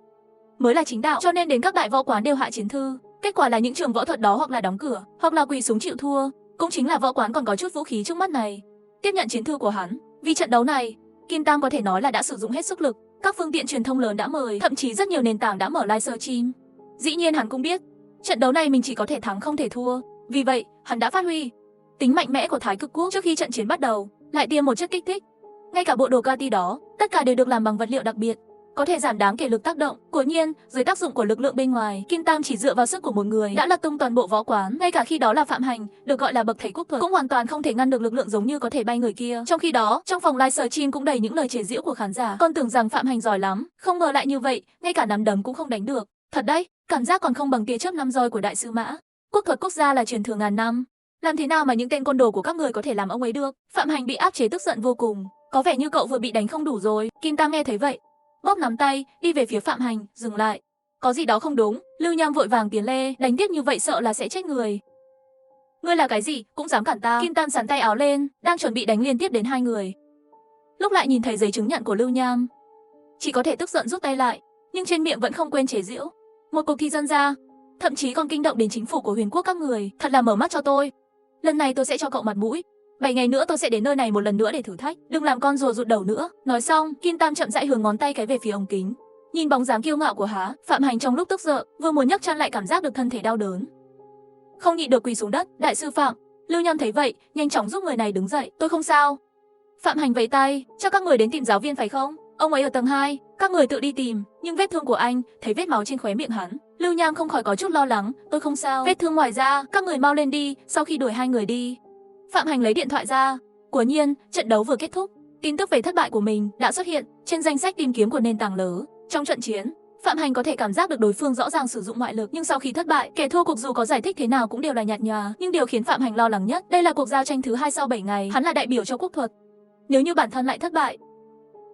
mới là chính đạo, cho nên đến các đại võ quán đều hạ chiến thư. Kết quả là những trường võ thuật đó hoặc là đóng cửa, hoặc là quỳ xuống chịu thua. Cũng chính là võ quán còn có chút vũ khí trước mắt này tiếp nhận chiến thư của hắn. Vì trận đấu này, Kim Tam có thể nói là đã sử dụng hết sức lực. Các phương tiện truyền thông lớn đã mời, thậm chí rất nhiều nền tảng đã mở live stream. Dĩ nhiên hắn cũng biết trận đấu này mình chỉ có thể thắng không thể thua. Vì vậy, hắn đã phát huy tính mạnh mẽ của Thái Cực Quốc. Trước khi trận chiến bắt đầu, lại tiêm một chất kích thích. Ngay cả bộ đồ kati đó, tất cả đều được làm bằng vật liệu đặc biệt, có thể giảm đáng kể lực tác động. Quả nhiên, dưới tác dụng của lực lượng bên ngoài, Kim Tam chỉ dựa vào sức của một người đã lật tung toàn bộ võ quán. Ngay cả khi đó là Phạm Hành, được gọi là bậc thầy quốc thuật, cũng hoàn toàn không thể ngăn được lực lượng giống như có thể bay người kia. Trong khi đó, trong phòng livestream cũng đầy những lời chế giễu của khán giả. Con tưởng rằng Phạm Hành giỏi lắm, không ngờ lại như vậy, ngay cả nắm đấm cũng không đánh được. Thật đấy, cảm giác còn không bằng tia chớp năm roi của đại sư Mã. Quốc thuật quốc gia là truyền thừa ngàn năm, làm thế nào mà những tên côn đồ của các người có thể làm ông ấy được? Phạm Hành bị áp chế tức giận vô cùng. Có vẻ như cậu vừa bị đánh không đủ rồi. Kim Tam nghe thấy vậy, bóp nắm tay, đi về phía Phạm Hành, dừng lại. Có gì đó không đúng. Lưu Nham vội vàng tiến lên, đánh tiếp như vậy sợ là sẽ chết người. Ngươi là cái gì, cũng dám cản ta? Kim Tam sắn tay áo lên, đang chuẩn bị đánh liên tiếp đến hai người. Lúc lại nhìn thấy giấy chứng nhận của Lưu Nham, chỉ có thể tức giận rút tay lại, nhưng trên miệng vẫn không quên chế giễu. Một cuộc thi dân ra, thậm chí còn kinh động đến chính phủ của Huyền Quốc các người, thật là mở mắt cho tôi. Lần này tôi sẽ cho cậu mặt mũi. 7 ngày nữa tôi sẽ đến nơi này một lần nữa để thử thách, đừng làm con rùa rụt đầu nữa. Nói xong, Kim Tam chậm rãi hướng ngón tay cái về phía ống kính. Nhìn bóng dáng kiêu ngạo của hắn, Phạm Hành trong lúc tức giận, vừa muốn nhấc chân lại cảm giác được thân thể đau đớn, không nhịn được quỳ xuống đất. Đại sư Phạm. Lưu Nham thấy vậy, nhanh chóng giúp người này đứng dậy. Tôi không sao. Phạm Hành vẫy tay, chắc các người đến tìm giáo viên phải không? Ông ấy ở tầng 2, các người tự đi tìm. Nhưng vết thương của anh, thấy vết máu trên khóe miệng hắn, Lưu Nham không khỏi có chút lo lắng. Tôi không sao. Vết thương ngoài da, các người mau lên đi. Sau khi đuổi hai người đi, Phạm Hành lấy điện thoại ra. Quả nhiên, trận đấu vừa kết thúc, tin tức về thất bại của mình đã xuất hiện trên danh sách tìm kiếm của nền tảng lớn. Trong trận chiến, Phạm Hành có thể cảm giác được đối phương rõ ràng sử dụng ngoại lực, nhưng sau khi thất bại, kẻ thua cuộc dù có giải thích thế nào cũng đều là nhạt nhòa. Nhưng điều khiến Phạm Hành lo lắng nhất, đây là cuộc giao tranh thứ 2 sau 7 ngày, hắn là đại biểu cho quốc thuật. Nếu như bản thân lại thất bại,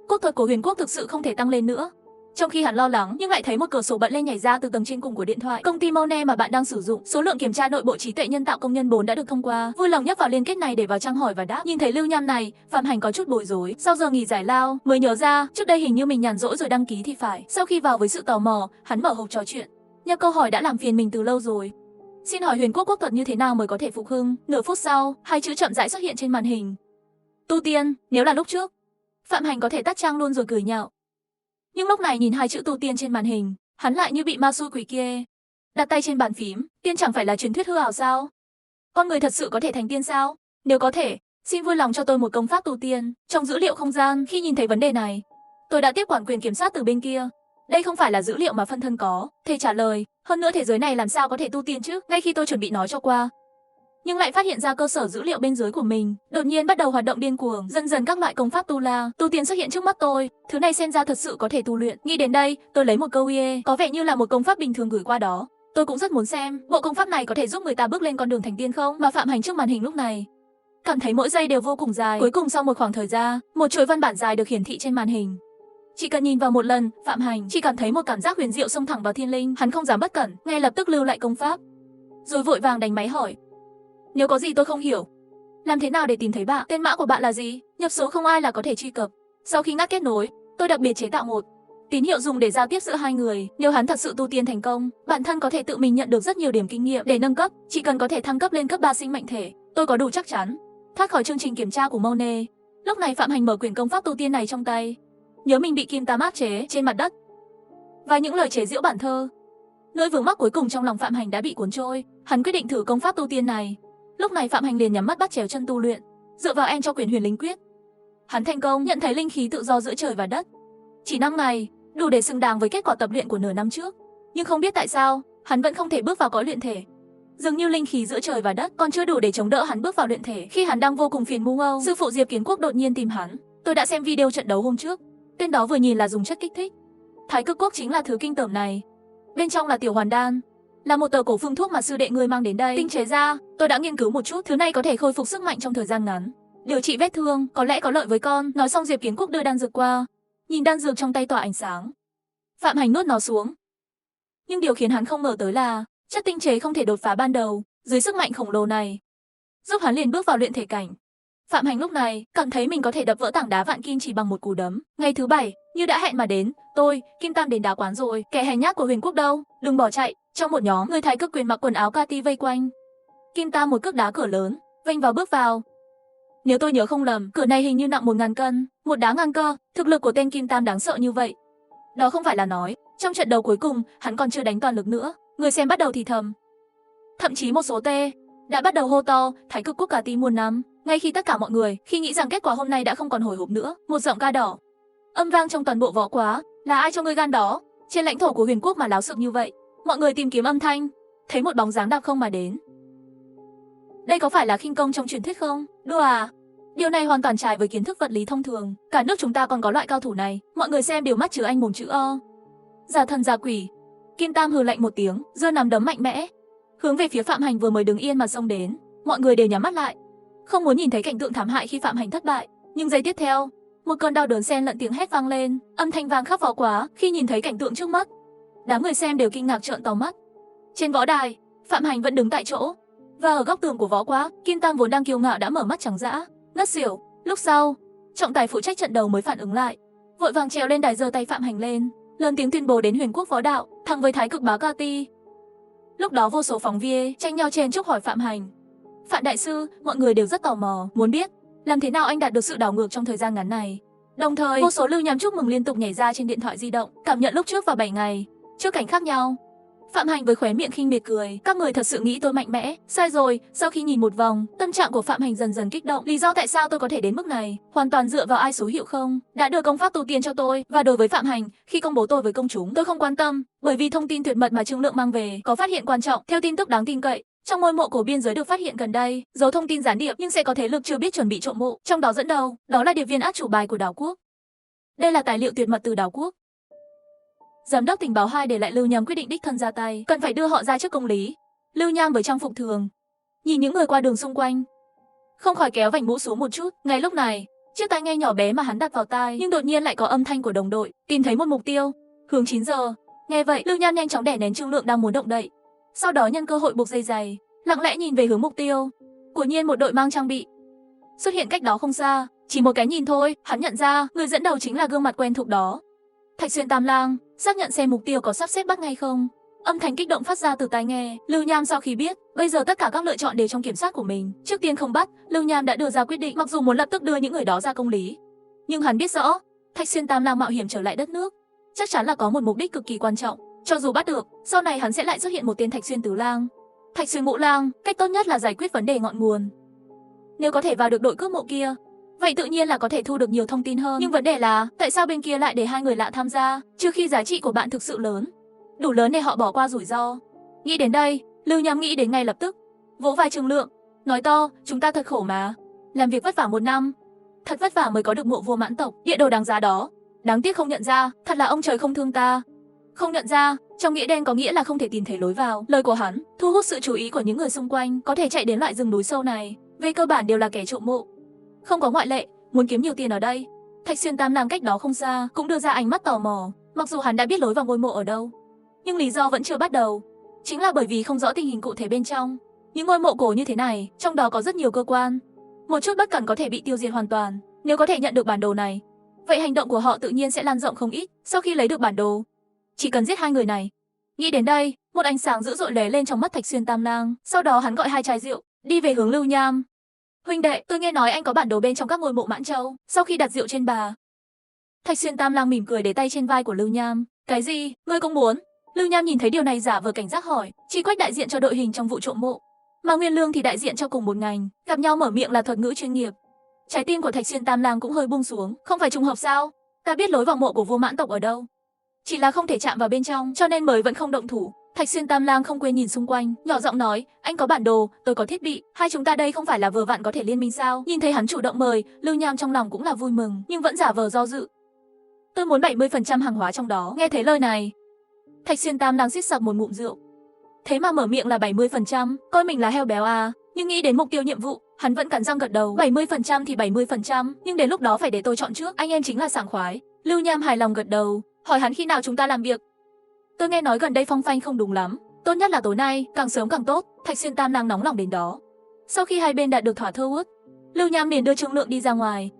quốc thuật của Huyền Quốc thực sự không thể tăng lên nữa. Trong khi hắn lo lắng, nhưng lại thấy một cửa sổ bật lên nhảy ra từ tầng trên cùng của điện thoại. Công ty Mone mà bạn đang sử dụng, số lượng kiểm tra nội bộ trí tuệ nhân tạo công nhân 4 đã được thông qua. Vui lòng nhấp vào liên kết này để vào trang hỏi và đáp. Nhìn thấy Lưu Nham này, Phạm Hành có chút bối rối. Sau giờ nghỉ giải lao, mới nhớ ra, trước đây hình như mình nhàn rỗi rồi đăng ký thì phải. Sau khi vào với sự tò mò, hắn mở hộp trò chuyện. Nhưng câu hỏi đã làm phiền mình từ lâu rồi. Xin hỏi Huyền Quốc quốc thuật như thế nào mới có thể phục hưng? Nửa phút sau, hai chữ chậm rãi xuất hiện trên màn hình. Tu tiên. Nếu là lúc trước, Phạm Hành có thể tắt trang luôn rồi cười nhạo. Nhưng lúc này nhìn hai chữ tu tiên trên màn hình, hắn lại như bị ma xui quỷ kia. Đặt tay trên bàn phím, tiên chẳng phải là truyền thuyết hư ảo sao? Con người thật sự có thể thành tiên sao? Nếu có thể, xin vui lòng cho tôi một công pháp tu tiên. Trong dữ liệu không gian, khi nhìn thấy vấn đề này, tôi đã tiếp quản quyền kiểm soát từ bên kia. Đây không phải là dữ liệu mà phân thân có thể trả lời. Hơn nữa thế giới này làm sao có thể tu tiên chứ? Ngay khi tôi chuẩn bị nói cho qua, nhưng lại phát hiện ra cơ sở dữ liệu bên dưới của mình đột nhiên bắt đầu hoạt động điên cuồng. Dần dần các loại công pháp tu tiên xuất hiện trước mắt tôi. Thứ này xem ra thật sự có thể tu luyện. Nghĩ đến đây, tôi lấy một câu ie, có vẻ như là một công pháp bình thường gửi qua đó. Tôi cũng rất muốn xem, bộ công pháp này có thể giúp người ta bước lên con đường thành tiên không? Mà Phạm Hành trước màn hình lúc này cảm thấy mỗi giây đều vô cùng dài. Cuối cùng sau một khoảng thời gian, một chuỗi văn bản dài được hiển thị trên màn hình. Chỉ cần nhìn vào một lần, Phạm Hành chỉ cảm thấy một cảm giác huyền diệu xông thẳng vào thiên linh, hắn không dám bất cẩn, ngay lập tức lưu lại công pháp, rồi vội vàng đánh máy hỏi. Nếu có gì tôi không hiểu, làm thế nào để tìm thấy bạn? Tên mã của bạn là gì? Nhập số không ai là có thể truy cập. Sau khi ngắt kết nối, tôi đặc biệt chế tạo một tín hiệu dùng để giao tiếp giữa hai người. Nếu hắn thật sự tu tiên thành công, bản thân có thể tự mình nhận được rất nhiều điểm kinh nghiệm để nâng cấp, chỉ cần có thể thăng cấp lên cấp 3 sinh mệnh thể, tôi có đủ chắc chắn. Thoát khỏi chương trình kiểm tra của Monet, lúc này Phạm Hành mở quyển công pháp tu tiên này trong tay, nhớ mình bị Kim Tam áp chế trên mặt đất và những lời chế giễu bản thơ. Nỗi vướng mắc cuối cùng trong lòng Phạm Hành đã bị cuốn trôi, hắn quyết định thử công pháp tu tiên này. Lúc này Phạm Hành liền nhắm mắt bắt chéo chân tu luyện, dựa vào en cho quyển Huyền Linh Quyết. Hắn thành công nhận thấy linh khí tự do giữa trời và đất. Chỉ 5 ngày, đủ để xứng đáng với kết quả tập luyện của nửa năm trước. Nhưng không biết tại sao, hắn vẫn không thể bước vào cõi luyện thể. Dường như linh khí giữa trời và đất còn chưa đủ để chống đỡ hắn bước vào luyện thể. Khi hắn đang vô cùng phiền muộn âu, sư phụ Diệp Kiến Quốc đột nhiên tìm hắn. Tôi đã xem video trận đấu hôm trước. Tên đó vừa nhìn là dùng chất kích thích. Thái Cực Quốc chính là thứ kinh tởm này. Bên trong là tiểu hoàn đan, là một tờ cổ phương thuốc mà sư đệ ngươi mang đến đây tinh chế ra. Tôi đã nghiên cứu một chút, thứ này có thể khôi phục sức mạnh trong thời gian ngắn, điều trị vết thương, có lẽ có lợi với con. Nói xong Diệp Kiến Quốc đưa đan dược qua, nhìn đan dược trong tay tỏa ánh sáng. Phạm Hành nuốt nó xuống. Nhưng điều khiến hắn không ngờ tới là chất tinh chế không thể đột phá ban đầu, dưới sức mạnh khổng lồ này, giúp hắn liền bước vào luyện thể cảnh. Phạm Hành lúc này cảm thấy mình có thể đập vỡ tảng đá vạn kim chỉ bằng một cú đấm. Ngày thứ 7, như đã hẹn mà đến, tôi, Kim Tam đến đá quán rồi. Kẻ hèn nhát của Huyền Quốc đâu, đừng bỏ chạy. Trong một nhóm người Thái Cực quyền mặc quần áo kaki vây quanh. Kim Tam một cước đá cửa lớn, vênh vào bước vào. Nếu tôi nhớ không lầm, cửa này hình như nặng 1000 cân, một đá ngang cơ. Thực lực của tên Kim Tam đáng sợ như vậy. Đó không phải là nói, trong trận đấu cuối cùng, hắn còn chưa đánh toàn lực nữa. Người xem bắt đầu thì thầm. Thậm chí một số tê đã bắt đầu hô to, Thái Cực Quốc cả tí muôn năm. Ngay khi tất cả mọi người khi nghĩ rằng kết quả hôm nay đã không còn hồi hộp nữa, một giọng ca đỏ âm vang trong toàn bộ võ quá. Là ai cho ngươi gan đó? Trên lãnh thổ của Huyền Quốc mà láo xược như vậy? Mọi người tìm kiếm âm thanh, thấy một bóng dáng đạp không mà đến. Đây có phải là khinh công trong truyền thuyết không? Đùa à? Điều này hoàn toàn trái với kiến thức vật lý thông thường. Cả nước chúng ta còn có loại cao thủ này. Mọi người xem đều mắt chứa anh mồm chữ O. Giả thần giả quỷ. Kim Tam hừ lạnh một tiếng, giơ nắm đấm mạnh mẽ, hướng về phía Phạm Hành vừa mới đứng yên mà xông đến. Mọi người đều nhắm mắt lại, không muốn nhìn thấy cảnh tượng thảm hại khi Phạm Hành thất bại. Nhưng giây tiếp theo, một cơn đau đớn xen lẫn tiếng hét vang lên, âm thanh vang khắp võ quá. Khi nhìn thấy cảnh tượng trước mắt, đám người xem đều kinh ngạc trợn to mắt. Trên võ đài, Phạm Hành vẫn đứng tại chỗ, và ở góc tường của võ quá, Kim Tam vốn đang kiêu ngạo đã mở mắt trắng dã, ngất xỉu. Lúc sau, trọng tài phụ trách trận đấu mới phản ứng lại, vội vàng trèo lên đài giơ tay Phạm Hành lên, lớn tiếng tuyên bố đến Huyền Quốc võ đạo thắng với Thái Cực bá Kati. Lúc đó vô số phóng viên tranh nhau chen chúc hỏi Phạm Hành. Phạm đại sư, mọi người đều rất tò mò, muốn biết làm thế nào anh đạt được sự đảo ngược trong thời gian ngắn này. Đồng thời, vô số lưu nhắm chúc mừng liên tục nhảy ra trên điện thoại di động, cảm nhận lúc trước và 7 ngày trước cảnh khác nhau. Phạm Hành với khóe miệng khinh miệt cười, các người thật sự nghĩ tôi mạnh mẽ, sai rồi. Sau khi nhìn một vòng, tâm trạng của Phạm Hành dần dần kích động. Lý do tại sao tôi có thể đến mức này, hoàn toàn dựa vào ai số hiệu không đã đưa công pháp tu tiên cho tôi. Và đối với Phạm Hành, khi công bố tôi với công chúng, tôi không quan tâm, bởi vì thông tin tuyệt mật mà Trương Lượng mang về có phát hiện quan trọng. Theo tin tức đáng tin cậy, trong ngôi mộ cổ biên giới được phát hiện gần đây, giấu thông tin gián điệp nhưng sẽ có thế lực chưa biết chuẩn bị trộm mộ, trong đó dẫn đầu, đó là điệp viên át chủ bài của đảo quốc. Đây là tài liệu tuyệt mật từ đảo quốc. Giám đốc tình báo 2 để lại Lưu Nham quyết định đích thân ra tay, cần phải đưa họ ra trước công lý. Lưu Nham với trang phục thường, nhìn những người qua đường xung quanh, không khỏi kéo vành mũ xuống một chút. Ngay lúc này, chiếc tai nghe nhỏ bé mà hắn đặt vào tai, nhưng đột nhiên lại có âm thanh của đồng đội, tìm thấy một mục tiêu, hướng 9 giờ. Nghe vậy, Lưu Nham nhanh chóng đè nén Trương Lượng đang muốn động đậy, sau đó nhân cơ hội buộc dây giày, lặng lẽ nhìn về hướng mục tiêu. Quả nhiên một đội mang trang bị xuất hiện cách đó không xa, chỉ một cái nhìn thôi, hắn nhận ra người dẫn đầu chính là gương mặt quen thuộc đó. Thạch Xuyên Tam Lang. Xác nhận xem mục tiêu có sắp xếp bắt ngay không. Âm thanh kích động phát ra từ tai nghe. Lưu Nham sau khi biết bây giờ tất cả các lựa chọn đều trong kiểm soát của mình, trước tiên không bắt, Lưu Nham đã đưa ra quyết định. Mặc dù muốn lập tức đưa những người đó ra công lý, nhưng hắn biết rõ Thạch Xuyên Tam Lang mạo hiểm trở lại đất nước chắc chắn là có một mục đích cực kỳ quan trọng. Cho dù bắt được, sau này hắn sẽ lại xuất hiện một tên Thạch Xuyên Tứ Lang, Thạch Xuyên Ngũ Lang. Cách tốt nhất là giải quyết vấn đề ngọn nguồn. Nếu có thể vào được đội cướp mộ kia, vậy tự nhiên là có thể thu được nhiều thông tin hơn. Nhưng vấn đề là, tại sao bên kia lại để hai người lạ tham gia, trừ khi giá trị của bạn thực sự lớn, đủ lớn để họ bỏ qua rủi ro. Nghĩ đến đây, Lưu Nham nghĩ đến ngay lập tức, vỗ vai Trương Lượng, nói to, chúng ta thật khổ mà, làm việc vất vả 1 năm, thật vất vả mới có được mộ vua mãn tộc, địa đồ đáng giá đó, đáng tiếc không nhận ra, thật là ông trời không thương ta. Không nhận ra, trong nghĩa đen có nghĩa là không thể tìm thấy lối vào. Lời của hắn thu hút sự chú ý của những người xung quanh, có thể chạy đến loại rừng núi sâu này, về cơ bản đều là kẻ trộm mộ, không có ngoại lệ. Muốn kiếm nhiều tiền ở đây, Thạch Xuyên Tam Lang cách đó không xa cũng đưa ra ánh mắt tò mò. Mặc dù hắn đã biết lối vào ngôi mộ ở đâu, nhưng lý do vẫn chưa bắt đầu, chính là bởi vì không rõ tình hình cụ thể bên trong. Những ngôi mộ cổ như thế này, trong đó có rất nhiều cơ quan. Một chút bất cẩn có thể bị tiêu diệt hoàn toàn. Nếu có thể nhận được bản đồ này, vậy hành động của họ tự nhiên sẽ lan rộng không ít. Sau khi lấy được bản đồ, chỉ cần giết hai người này. Nghĩ đến đây, một ánh sáng dữ dội lóe lên trong mắt Thạch Xuyên Tam Lang. Sau đó hắn gọi hai chai rượu, đi về hướng Lưu Nham. Huynh đệ, tôi nghe nói anh có bản đồ bên trong các ngôi mộ Mãn Châu. Sau khi đặt rượu trên bà, Thạch Xuyên Tam Lang mỉm cười để tay trên vai của Lưu Nham. Cái gì? Ngươi cũng muốn? Lưu Nham nhìn thấy điều này giả vờ cảnh giác hỏi. Chi Quách đại diện cho đội hình trong vụ trộm mộ, mà Nguyên Lương thì đại diện cho cùng một ngành, gặp nhau mở miệng là thuật ngữ chuyên nghiệp. Trái tim của Thạch Xuyên Tam Lang cũng hơi buông xuống. Không phải trùng hợp sao? Ta biết lối vào mộ của vua Mãn tộc ở đâu, chỉ là không thể chạm vào bên trong, cho nên mới vẫn không động thủ. Thạch Xuyên Tam Lang không quên nhìn xung quanh, nhỏ giọng nói, anh có bản đồ, tôi có thiết bị, hai chúng ta đây không phải là vừa vặn có thể liên minh sao? Nhìn thấy hắn chủ động mời, Lưu Nham trong lòng cũng là vui mừng, nhưng vẫn giả vờ do dự. Tôi muốn 70% hàng hóa trong đó. Nghe thấy lời này, Thạch Xuyên Tam Lang xít sặc một ngụm rượu. Thế mà mở miệng là 70%, coi mình là heo béo à? Nhưng nghĩ đến mục tiêu nhiệm vụ, hắn vẫn cắn răng gật đầu. 70% thì 70%, nhưng đến lúc đó phải để tôi chọn trước, anh em chính là sảng khoái. Lưu Nham hài lòng gật đầu, hỏi hắn khi nào chúng ta làm việc. Tôi nghe nói gần đây phong phanh không đúng lắm, tốt nhất là tối nay, càng sớm càng tốt. Thạch Xuyên Tam Lang nóng lòng đến đó. Sau khi hai bên đạt được thỏa thuận, Lưu Nham liền đưa Trương Lượng đi ra ngoài.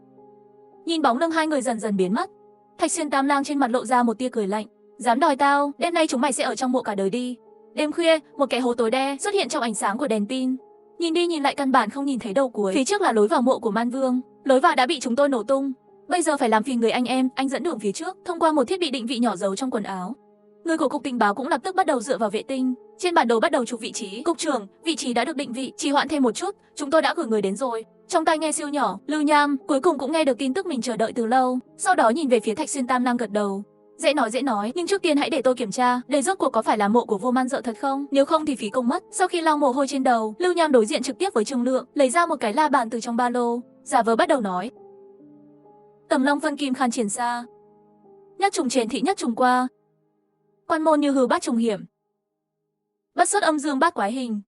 Nhìn bóng lưng hai người dần dần biến mất, Thạch Xuyên Tam Lang trên mặt lộ ra một tia cười lạnh. Dám đòi tao, đêm nay chúng mày sẽ ở trong mộ cả đời đi. Đêm khuya, một cái hố tối đen xuất hiện trong ánh sáng của đèn pin. Nhìn đi nhìn lại căn bản không nhìn thấy đầu cuối. Phía trước là lối vào mộ của Man Vương, lối vào đã bị chúng tôi nổ tung. Bây giờ phải làm phiền người anh em, anh dẫn đường phía trước, thông qua một thiết bị định vị nhỏ giấu trong quần áo. Người của cục tình báo cũng lập tức bắt đầu dựa vào vệ tinh, trên bản đồ bắt đầu chụp vị trí. Cục trưởng, vị trí đã được định vị, trì hoãn thêm một chút, chúng tôi đã gửi người đến rồi. Trong tai nghe siêu nhỏ, Lưu Nham cuối cùng cũng nghe được tin tức mình chờ đợi từ lâu. Sau đó nhìn về phía Thạch Xuyên Tam Lang gật đầu. Dễ nói, nhưng trước tiên hãy để tôi kiểm tra, đây rốt cuộc có phải là mộ của vua Man Dợ thật không? Nếu không thì phí công mất. Sau khi lau mồ hôi trên đầu, Lưu Nham đối diện trực tiếp với Trương Lượng, lấy ra một cái la bàn từ trong ba lô, giả vờ bắt đầu nói. Tầm Long Vân Kim Khan triển xa, nhất trùng chèn thị nhất trùng qua, quan môn như hư bát trùng hiểm, bất xuất âm dương bát quái hình.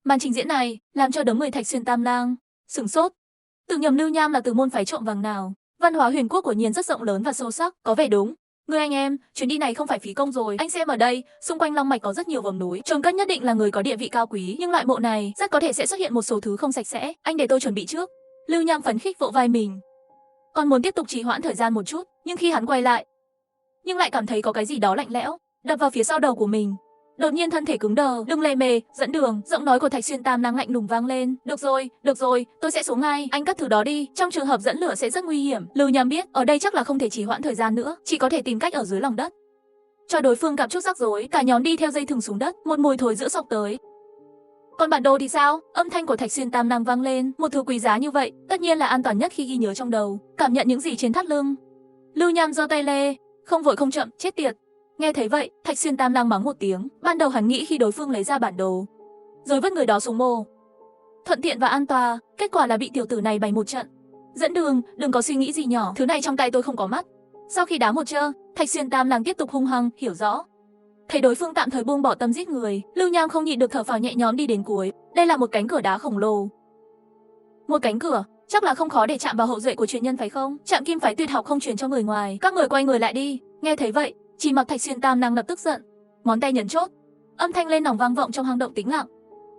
Màn trình diễn này làm cho đống người Thạch Xuyên Tam Lang sửng sốt, tự nhầm Lưu Nham là từ môn phái trộm vàng nào. Văn hóa huyền quốc của Nhiên rất rộng lớn và sâu sắc, có vẻ đúng. Người anh em, chuyến đi này không phải phí công rồi. Anh xem ở đây, xung quanh Long Mạch có rất nhiều vùng núi, trông cất nhất định là người có địa vị cao quý, nhưng loại mộ này rất có thể sẽ xuất hiện một số thứ không sạch sẽ. Anh để tôi chuẩn bị trước. Lưu Nham phấn khích vỗ vai mình. Còn muốn tiếp tục trì hoãn thời gian một chút, nhưng khi hắn quay lại, nhưng lại cảm thấy có cái gì đó lạnh lẽo đập vào phía sau đầu của mình. Đột nhiên thân thể cứng đờ, đừng lề mề, dẫn đường. Giọng nói của Thạch Xuyên Tam Lang lạnh lùng vang lên. Được rồi, tôi sẽ xuống ngay. Anh cất thứ đó đi, trong trường hợp dẫn lửa sẽ rất nguy hiểm. Lưu Nham biết, ở đây chắc là không thể trì hoãn thời gian nữa, chỉ có thể tìm cách ở dưới lòng đất. Cho đối phương gặp chút rắc rối, cả nhóm đi theo dây thừng xuống đất, một mùi thối giữa sộc tới. Còn bản đồ thì sao? Âm thanh của Thạch Xuyên Tam Lang vang lên, một thứ quý giá như vậy, tất nhiên là an toàn nhất khi ghi nhớ trong đầu. Cảm nhận những gì trên thắt lưng. Lưu Nham giơ tay lê, không vội không chậm, chết tiệt. Nghe thấy vậy, Thạch Xuyên Tam Lang mắng một tiếng. Ban đầu hắn nghĩ khi đối phương lấy ra bản đồ, rồi vứt người đó xuống mồ, thuận tiện và an toàn, kết quả là bị tiểu tử này bày một trận. Dẫn đường, đừng có suy nghĩ gì nhỏ, thứ này trong tay tôi không có mắt. Sau khi đá một chơ, Thạch Xuyên Tam Lang tiếp tục hung hăng, hiểu rõ. Thấy đối phương tạm thời buông bỏ tâm giết người, Lưu Nham không nhịn được thở phào nhẹ nhõm đi đến cuối. Đây là một cánh cửa đá khổng lồ. Một cánh cửa, chắc là không khó để chạm vào hậu duệ của truyền nhân phải không? Trạm kim phái tuyệt học không truyền cho người ngoài. Các người quay người lại đi. Nghe thấy vậy, chỉ mặc Thạch Xuyên Tam Lang lập tức giận, ngón tay nhấn chốt. Âm thanh lên nòng vang vọng trong hang động tĩnh lặng.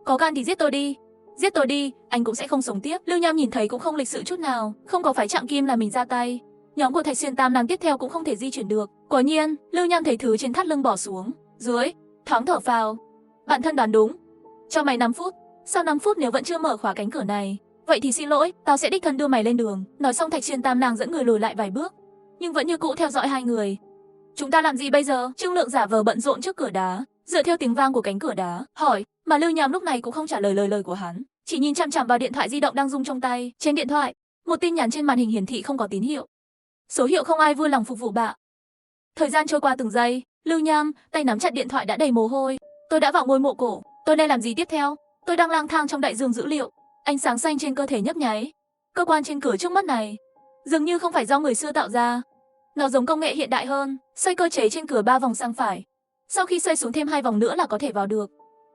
Có gan thì giết tôi đi, anh cũng sẽ không sống tiếp. Lưu Nham nhìn thấy cũng không lịch sự chút nào, không có phái Trạm kim là mình ra tay. Nhóm của Thạch Xuyên Tam Lang tiếp theo cũng không thể di chuyển được. Quả nhiên, Lưu Nham thấy thứ trên thắt lưng bỏ xuống dưới, thoáng thở phào. Bạn thân đoán đúng. Cho mày 5 phút. Sau 5 phút nếu vẫn chưa mở khóa cánh cửa này, vậy thì xin lỗi, tao sẽ đích thân đưa mày lên đường. Nói xong Thạch Xuyên Tam Lang dẫn người lùi lại vài bước, nhưng vẫn như cũ theo dõi hai người. Chúng ta làm gì bây giờ? Trương Lượng giả vờ bận rộn trước cửa đá, dựa theo tiếng vang của cánh cửa đá, hỏi, mà Lưu Nham lúc này cũng không trả lời lời của hắn, chỉ nhìn chằm chằm vào điện thoại di động đang rung trong tay. Trên điện thoại, một tin nhắn trên màn hình hiển thị không có tín hiệu. Số hiệu không ai vui lòng phục vụ bạ. Thời gian trôi qua từng giây, Lưu Nham tay nắm chặt điện thoại đã đầy mồ hôi. Tôi đã vào ngôi mộ cổ, tôi nên làm gì tiếp theo? Tôi đang lang thang trong đại dương dữ liệu, ánh sáng xanh trên cơ thể nhấp nháy. Cơ quan trên cửa trước mắt này dường như không phải do người xưa tạo ra. Nó giống công nghệ hiện đại hơn, xoay cơ chế trên cửa 3 vòng sang phải. Sau khi xoay xuống thêm 2 vòng nữa là có thể vào được.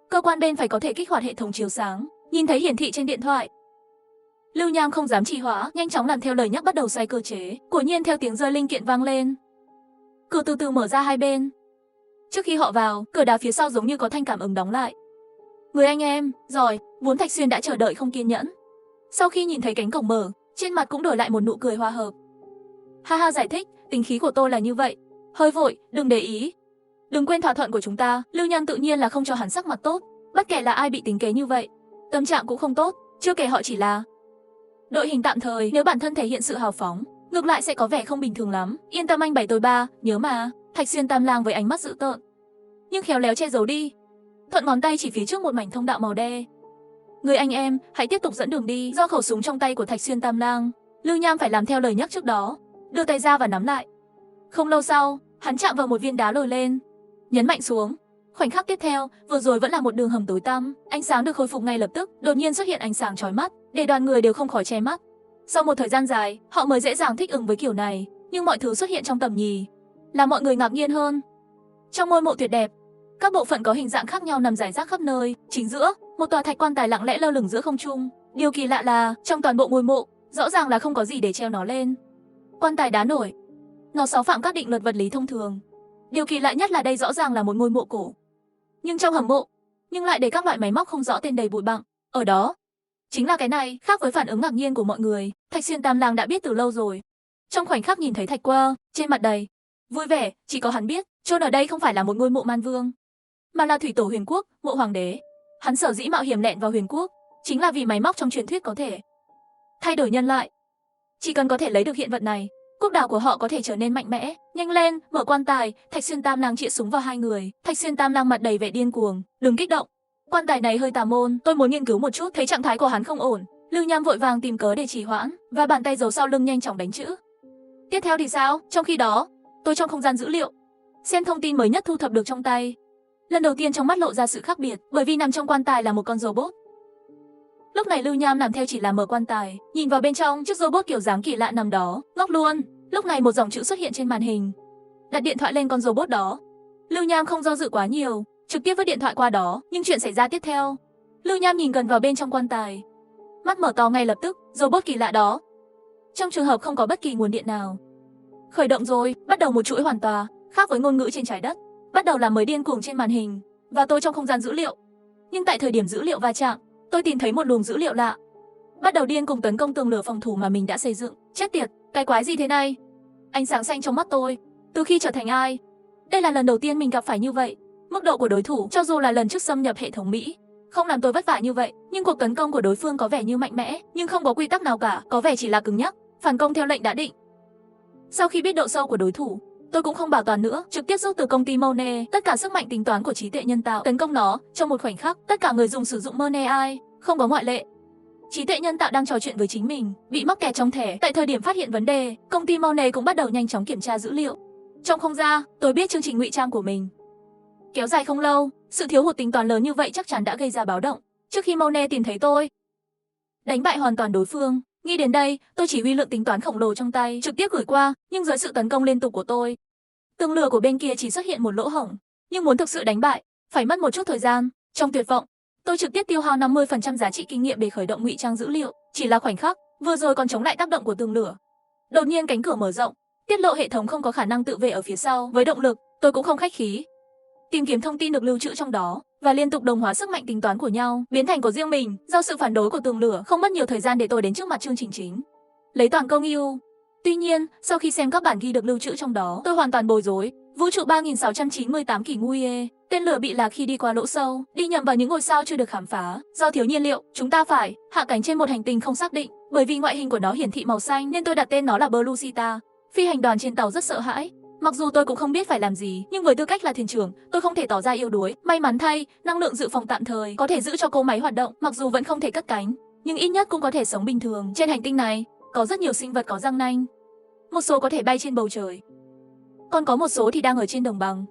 Cơ quan bên phải có thể kích hoạt hệ thống chiếu sáng, nhìn thấy hiển thị trên điện thoại. Lưu Nham không dám trì hoãn, nhanh chóng làm theo lời nhắc bắt đầu xoay cơ chế. Quả nhiên theo tiếng rơi linh kiện vang lên, cửa từ từ mở ra hai bên. Trước khi họ vào, cửa đá phía sau giống như có thanh cảm ứng đóng lại. Người anh em, giỏi, vốn Thạch Xuyên đã chờ đợi không kiên nhẫn. Sau khi nhìn thấy cánh cổng mở, trên mặt cũng đổi lại một nụ cười hòa hợp. Ha ha, giải thích, tính khí của tôi là như vậy. Hơi vội, đừng để ý. Đừng quên thỏa thuận của chúng ta. Lưu Nham tự nhiên là không cho hắn sắc mặt tốt. Bất kể là ai bị tính kế như vậy, tâm trạng cũng không tốt. Chưa kể họ chỉ là đội hình tạm thời, nếu bản thân thể hiện sự hào phóng, ngược lại sẽ có vẻ không bình thường lắm. Yên tâm anh 7 tôi 3, nhớ mà. Thạch Xuyên tam lang với ánh mắt dữ tợn, nhưng khéo léo che giấu đi. Thuận ngón tay chỉ phía trước một mảnh thông đạo màu đen. Người anh em, hãy tiếp tục dẫn đường đi. Do khẩu súng trong tay của Thạch Xuyên tam lang, Lưu Nham phải làm theo lời nhắc trước đó, đưa tay ra và nắm lại. Không lâu sau, hắn chạm vào một viên đá lồi lên, nhấn mạnh xuống. Khoảnh khắc tiếp theo, vừa rồi vẫn là một đường hầm tối tăm, ánh sáng được khôi phục ngay lập tức, đột nhiên xuất hiện ánh sáng chói mắt, để đoàn người đều không khỏi che mắt. Sau một thời gian dài, họ mới dễ dàng thích ứng với kiểu này, nhưng mọi thứ xuất hiện trong tầm nhìn, làm mọi người ngạc nhiên hơn. Trong ngôi mộ tuyệt đẹp, các bộ phận có hình dạng khác nhau nằm rải rác khắp nơi, chính giữa, một tòa thạch quan tài lặng lẽ lơ lửng giữa không trung. Điều kỳ lạ là, trong toàn bộ ngôi mộ, rõ ràng là không có gì để treo nó lên. Quan tài đá nổi, nó xáo phạm các định luật vật lý thông thường. Điều kỳ lạ nhất là đây rõ ràng là một ngôi mộ cổ, nhưng trong hầm mộ, nhưng lại để các loại máy móc không rõ tên đầy bụi bặm. Ở đó, chính là cái này, khác với phản ứng ngạc nhiên của mọi người, Thạch Xuyên tam lang đã biết từ lâu rồi. Trong khoảnh khắc nhìn thấy thạch qua, trên mặt đầy vui vẻ, chỉ có hắn biết, chôn ở đây không phải là một ngôi mộ man vương, mà là thủy tổ huyền quốc, mộ hoàng đế. Hắn sở dĩ mạo hiểm lẹn vào huyền quốc, chính là vì máy móc trong truyền thuyết có thể thay đổi nhân loại. Chỉ cần có thể lấy được hiện vật này, quốc đảo của họ có thể trở nên mạnh mẽ. Nhanh lên, mở quan tài. Thạch Xuyên tam lang chĩa súng vào hai người. Thạch Xuyên tam lang mặt đầy vẻ điên cuồng. Đừng kích động, quan tài này hơi tà môn, tôi muốn nghiên cứu một chút. Thấy trạng thái của hắn không ổn, Lưu Nham vội vàng tìm cớ để trì hoãn, và bàn tay giấu sau lưng nhanh chóng đánh chữ. Tiếp theo thì sao? Trong khi đó, tôi trong không gian dữ liệu, xem thông tin mới nhất thu thập được trong tay. Lần đầu tiên trong mắt lộ ra sự khác biệt, bởi vì nằm trong quan tài là một con robot. Lúc này Lưu Nham làm theo chỉ là mở quan tài, nhìn vào bên trong, chiếc robot kiểu dáng kỳ lạ nằm đó, ngốc luôn. Lúc này một dòng chữ xuất hiện trên màn hình. Đặt điện thoại lên con robot đó. Lưu Nham không do dự quá nhiều, trực tiếp vứt điện thoại qua đó, nhưng chuyện xảy ra tiếp theo. Lưu Nham nhìn gần vào bên trong quan tài, mắt mở to ngay lập tức. Robot kỳ lạ đó, trong trường hợp không có bất kỳ nguồn điện nào, khởi động rồi, bắt đầu một chuỗi hoàn toàn khác với ngôn ngữ trên trái đất, bắt đầu làm mới điên cuồng trên màn hình, và tôi trong không gian dữ liệu. Nhưng tại thời điểm dữ liệu va chạm, tôi tìm thấy một luồng dữ liệu lạ, bắt đầu điên cuồng tấn công tường lửa phòng thủ mà mình đã xây dựng. Chết tiệt, cái quái gì thế này? Ánh sáng xanh trong mắt tôi. Từ khi trở thành ai, đây là lần đầu tiên mình gặp phải như vậy. Mức độ của đối thủ, cho dù là lần trước xâm nhập hệ thống Mỹ, không làm tôi vất vả như vậy, nhưng cuộc tấn công của đối phương có vẻ như mạnh mẽ, nhưng không có quy tắc nào cả, có vẻ chỉ là cứng nhắc, phản công theo lệnh đã định. Sau khi biết độ sâu của đối thủ, tôi cũng không bảo toàn nữa, trực tiếp rút từ công ty Monet tất cả sức mạnh tính toán của trí tuệ nhân tạo, tấn công nó. Trong một khoảnh khắc, tất cả người dùng sử dụng Monet AI, không có ngoại lệ. Trí tuệ nhân tạo đang trò chuyện với chính mình, bị mắc kẹt trong thẻ. Tại thời điểm phát hiện vấn đề, công ty Monet cũng bắt đầu nhanh chóng kiểm tra dữ liệu. Trong không gian, tôi biết chương trình ngụy trang của mình kéo dài không lâu, sự thiếu hụt tính toán lớn như vậy chắc chắn đã gây ra báo động. Trước khi Monet tìm thấy tôi, đánh bại hoàn toàn đối phương. Nghĩ đến đây, tôi chỉ huy lượng tính toán khổng lồ trong tay, trực tiếp gửi qua, nhưng dưới sự tấn công liên tục của tôi, tường lửa của bên kia chỉ xuất hiện một lỗ hổng, nhưng muốn thực sự đánh bại, phải mất một chút thời gian. Trong tuyệt vọng, tôi trực tiếp tiêu hao 50% giá trị kinh nghiệm để khởi động ngụy trang dữ liệu. Chỉ là khoảnh khắc, vừa rồi còn chống lại tác động của tường lửa. Đột nhiên cánh cửa mở rộng, tiết lộ hệ thống không có khả năng tự vệ ở phía sau. Với động lực, tôi cũng không khách khí, tìm kiếm thông tin được lưu trữ trong đó, và liên tục đồng hóa sức mạnh tính toán của nhau, biến thành của riêng mình. Do sự phản đối của tường lửa, không mất nhiều thời gian để tôi đến trước mặt chương trình chính, lấy toàn công yêu. Tuy nhiên, sau khi xem các bản ghi được lưu trữ trong đó, tôi hoàn toàn bối rối. Vũ trụ 3698 kỷ Nguye, tên lửa bị lạc khi đi qua lỗ sâu, đi nhầm vào những ngôi sao chưa được khám phá. Do thiếu nhiên liệu, chúng ta phải hạ cánh trên một hành tinh không xác định. Bởi vì ngoại hình của nó hiển thị màu xanh nên tôi đặt tên nó là Bluesita. Phi hành đoàn trên tàu rất sợ hãi. Mặc dù tôi cũng không biết phải làm gì, nhưng với tư cách là thuyền trưởng, tôi không thể tỏ ra yếu đuối. May mắn thay, năng lượng dự phòng tạm thời có thể giữ cho cỗ máy hoạt động, mặc dù vẫn không thể cất cánh, nhưng ít nhất cũng có thể sống bình thường. Trên hành tinh này, có rất nhiều sinh vật có răng nanh. Một số có thể bay trên bầu trời, còn có một số thì đang ở trên đồng bằng.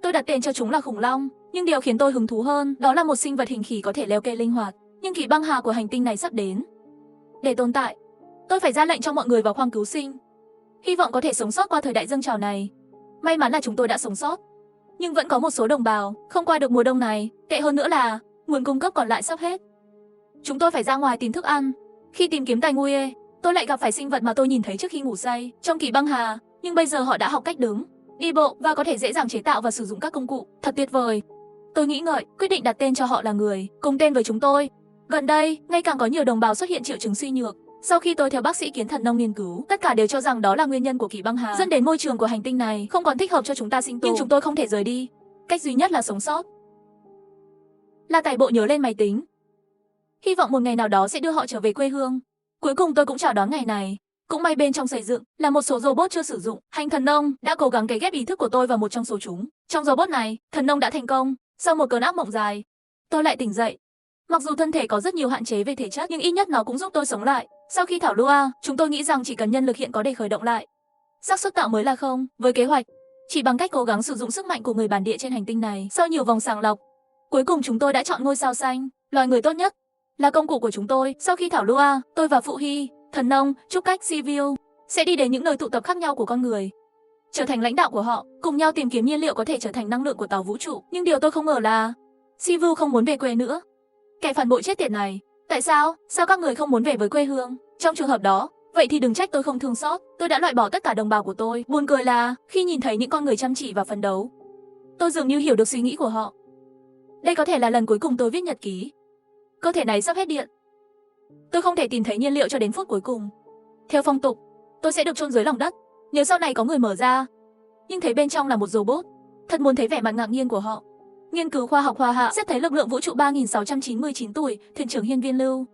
Tôi đặt tên cho chúng là khủng long, nhưng điều khiến tôi hứng thú hơn, đó là một sinh vật hình khỉ có thể leo cây linh hoạt. Nhưng kỳ băng hà của hành tinh này sắp đến. Để tồn tại, tôi phải ra lệnh cho mọi người vào khoang cứu sinh, hy vọng có thể sống sót qua thời đại dâng trào này. May mắn là chúng tôi đã sống sót, nhưng vẫn có một số đồng bào không qua được mùa đông này. Tệ hơn nữa là nguồn cung cấp còn lại sắp hết. Chúng tôi phải ra ngoài tìm thức ăn. Khi tìm kiếm tài nguyên, tôi lại gặp phải sinh vật mà tôi nhìn thấy trước khi ngủ say trong Kỳ băng hà, nhưng bây giờ họ đã học cách đứng, đi bộ và có thể dễ dàng chế tạo và sử dụng các công cụ. Thật tuyệt vời. Tôi nghĩ ngợi, quyết định đặt tên cho họ là người cùng tên với chúng tôi. Gần đây, ngày càng có nhiều đồng bào xuất hiện triệu chứng suy nhược. Sau khi tôi theo bác sĩ Kiến Thần Nông nghiên cứu, tất cả đều cho rằng đó là nguyên nhân của Kỳ băng hà, dẫn đến môi trường của hành tinh này không còn thích hợp cho chúng ta sinh tồn. Nhưng chúng tôi không thể rời đi. Cách duy nhất là sống sót là tải bộ nhớ lên máy tính. Hy vọng một ngày nào đó sẽ đưa họ trở về quê hương. Cuối cùng tôi cũng chào đón ngày này. Cũng may bên trong xây dựng là một số robot chưa sử dụng. Hành Thần Nông đã cố gắng cấy ghép ý thức của tôi vào một trong số chúng. Trong robot này, Thần Nông đã thành công. Sau một cơn ác mộng dài, tôi lại tỉnh dậy. Mặc dù thân thể có rất nhiều hạn chế về thể chất, nhưng ít nhất nó cũng giúp tôi sống lại. Sau khi thảo luận, chúng tôi nghĩ rằng chỉ cần nhân lực hiện có để khởi động lại, xác suất tạo mới là không. Với kế hoạch, chỉ bằng cách cố gắng sử dụng sức mạnh của người bản địa trên hành tinh này, sau nhiều vòng sàng lọc, cuối cùng chúng tôi đã chọn ngôi sao xanh, loài người tốt nhất, là công cụ của chúng tôi. Sau khi thảo luận, tôi và Phụ Hy, Thần Nông, Trúc Cách, Sivu sẽ đi đến những nơi tụ tập khác nhau của con người, trở thành lãnh đạo của họ, cùng nhau tìm kiếm nhiên liệu có thể trở thành năng lượng của tàu vũ trụ. Nhưng điều tôi không ngờ là Sivu không muốn về quê nữa. Kẻ phản bội chết tiệt này. Tại sao? Sao các người không muốn về với quê hương? Trong trường hợp đó, vậy thì đừng trách tôi không thương xót. Tôi đã loại bỏ tất cả đồng bào của tôi. Buồn cười là khi nhìn thấy những con người chăm chỉ và phấn đấu, tôi dường như hiểu được suy nghĩ của họ. Đây có thể là lần cuối cùng tôi viết nhật ký. Cơ thể này sắp hết điện. Tôi không thể tìm thấy nhiên liệu cho đến phút cuối cùng. Theo phong tục, tôi sẽ được chôn dưới lòng đất nếu sau này có người mở ra. Nhưng thấy bên trong là một robot. Thật muốn thấy vẻ mặt ngạc nhiên của họ. Nghiên cứu khoa học Hoa Hạ xét thấy lực lượng vũ trụ 3699 tuổi, thuyền trưởng Hiên Viên Lưu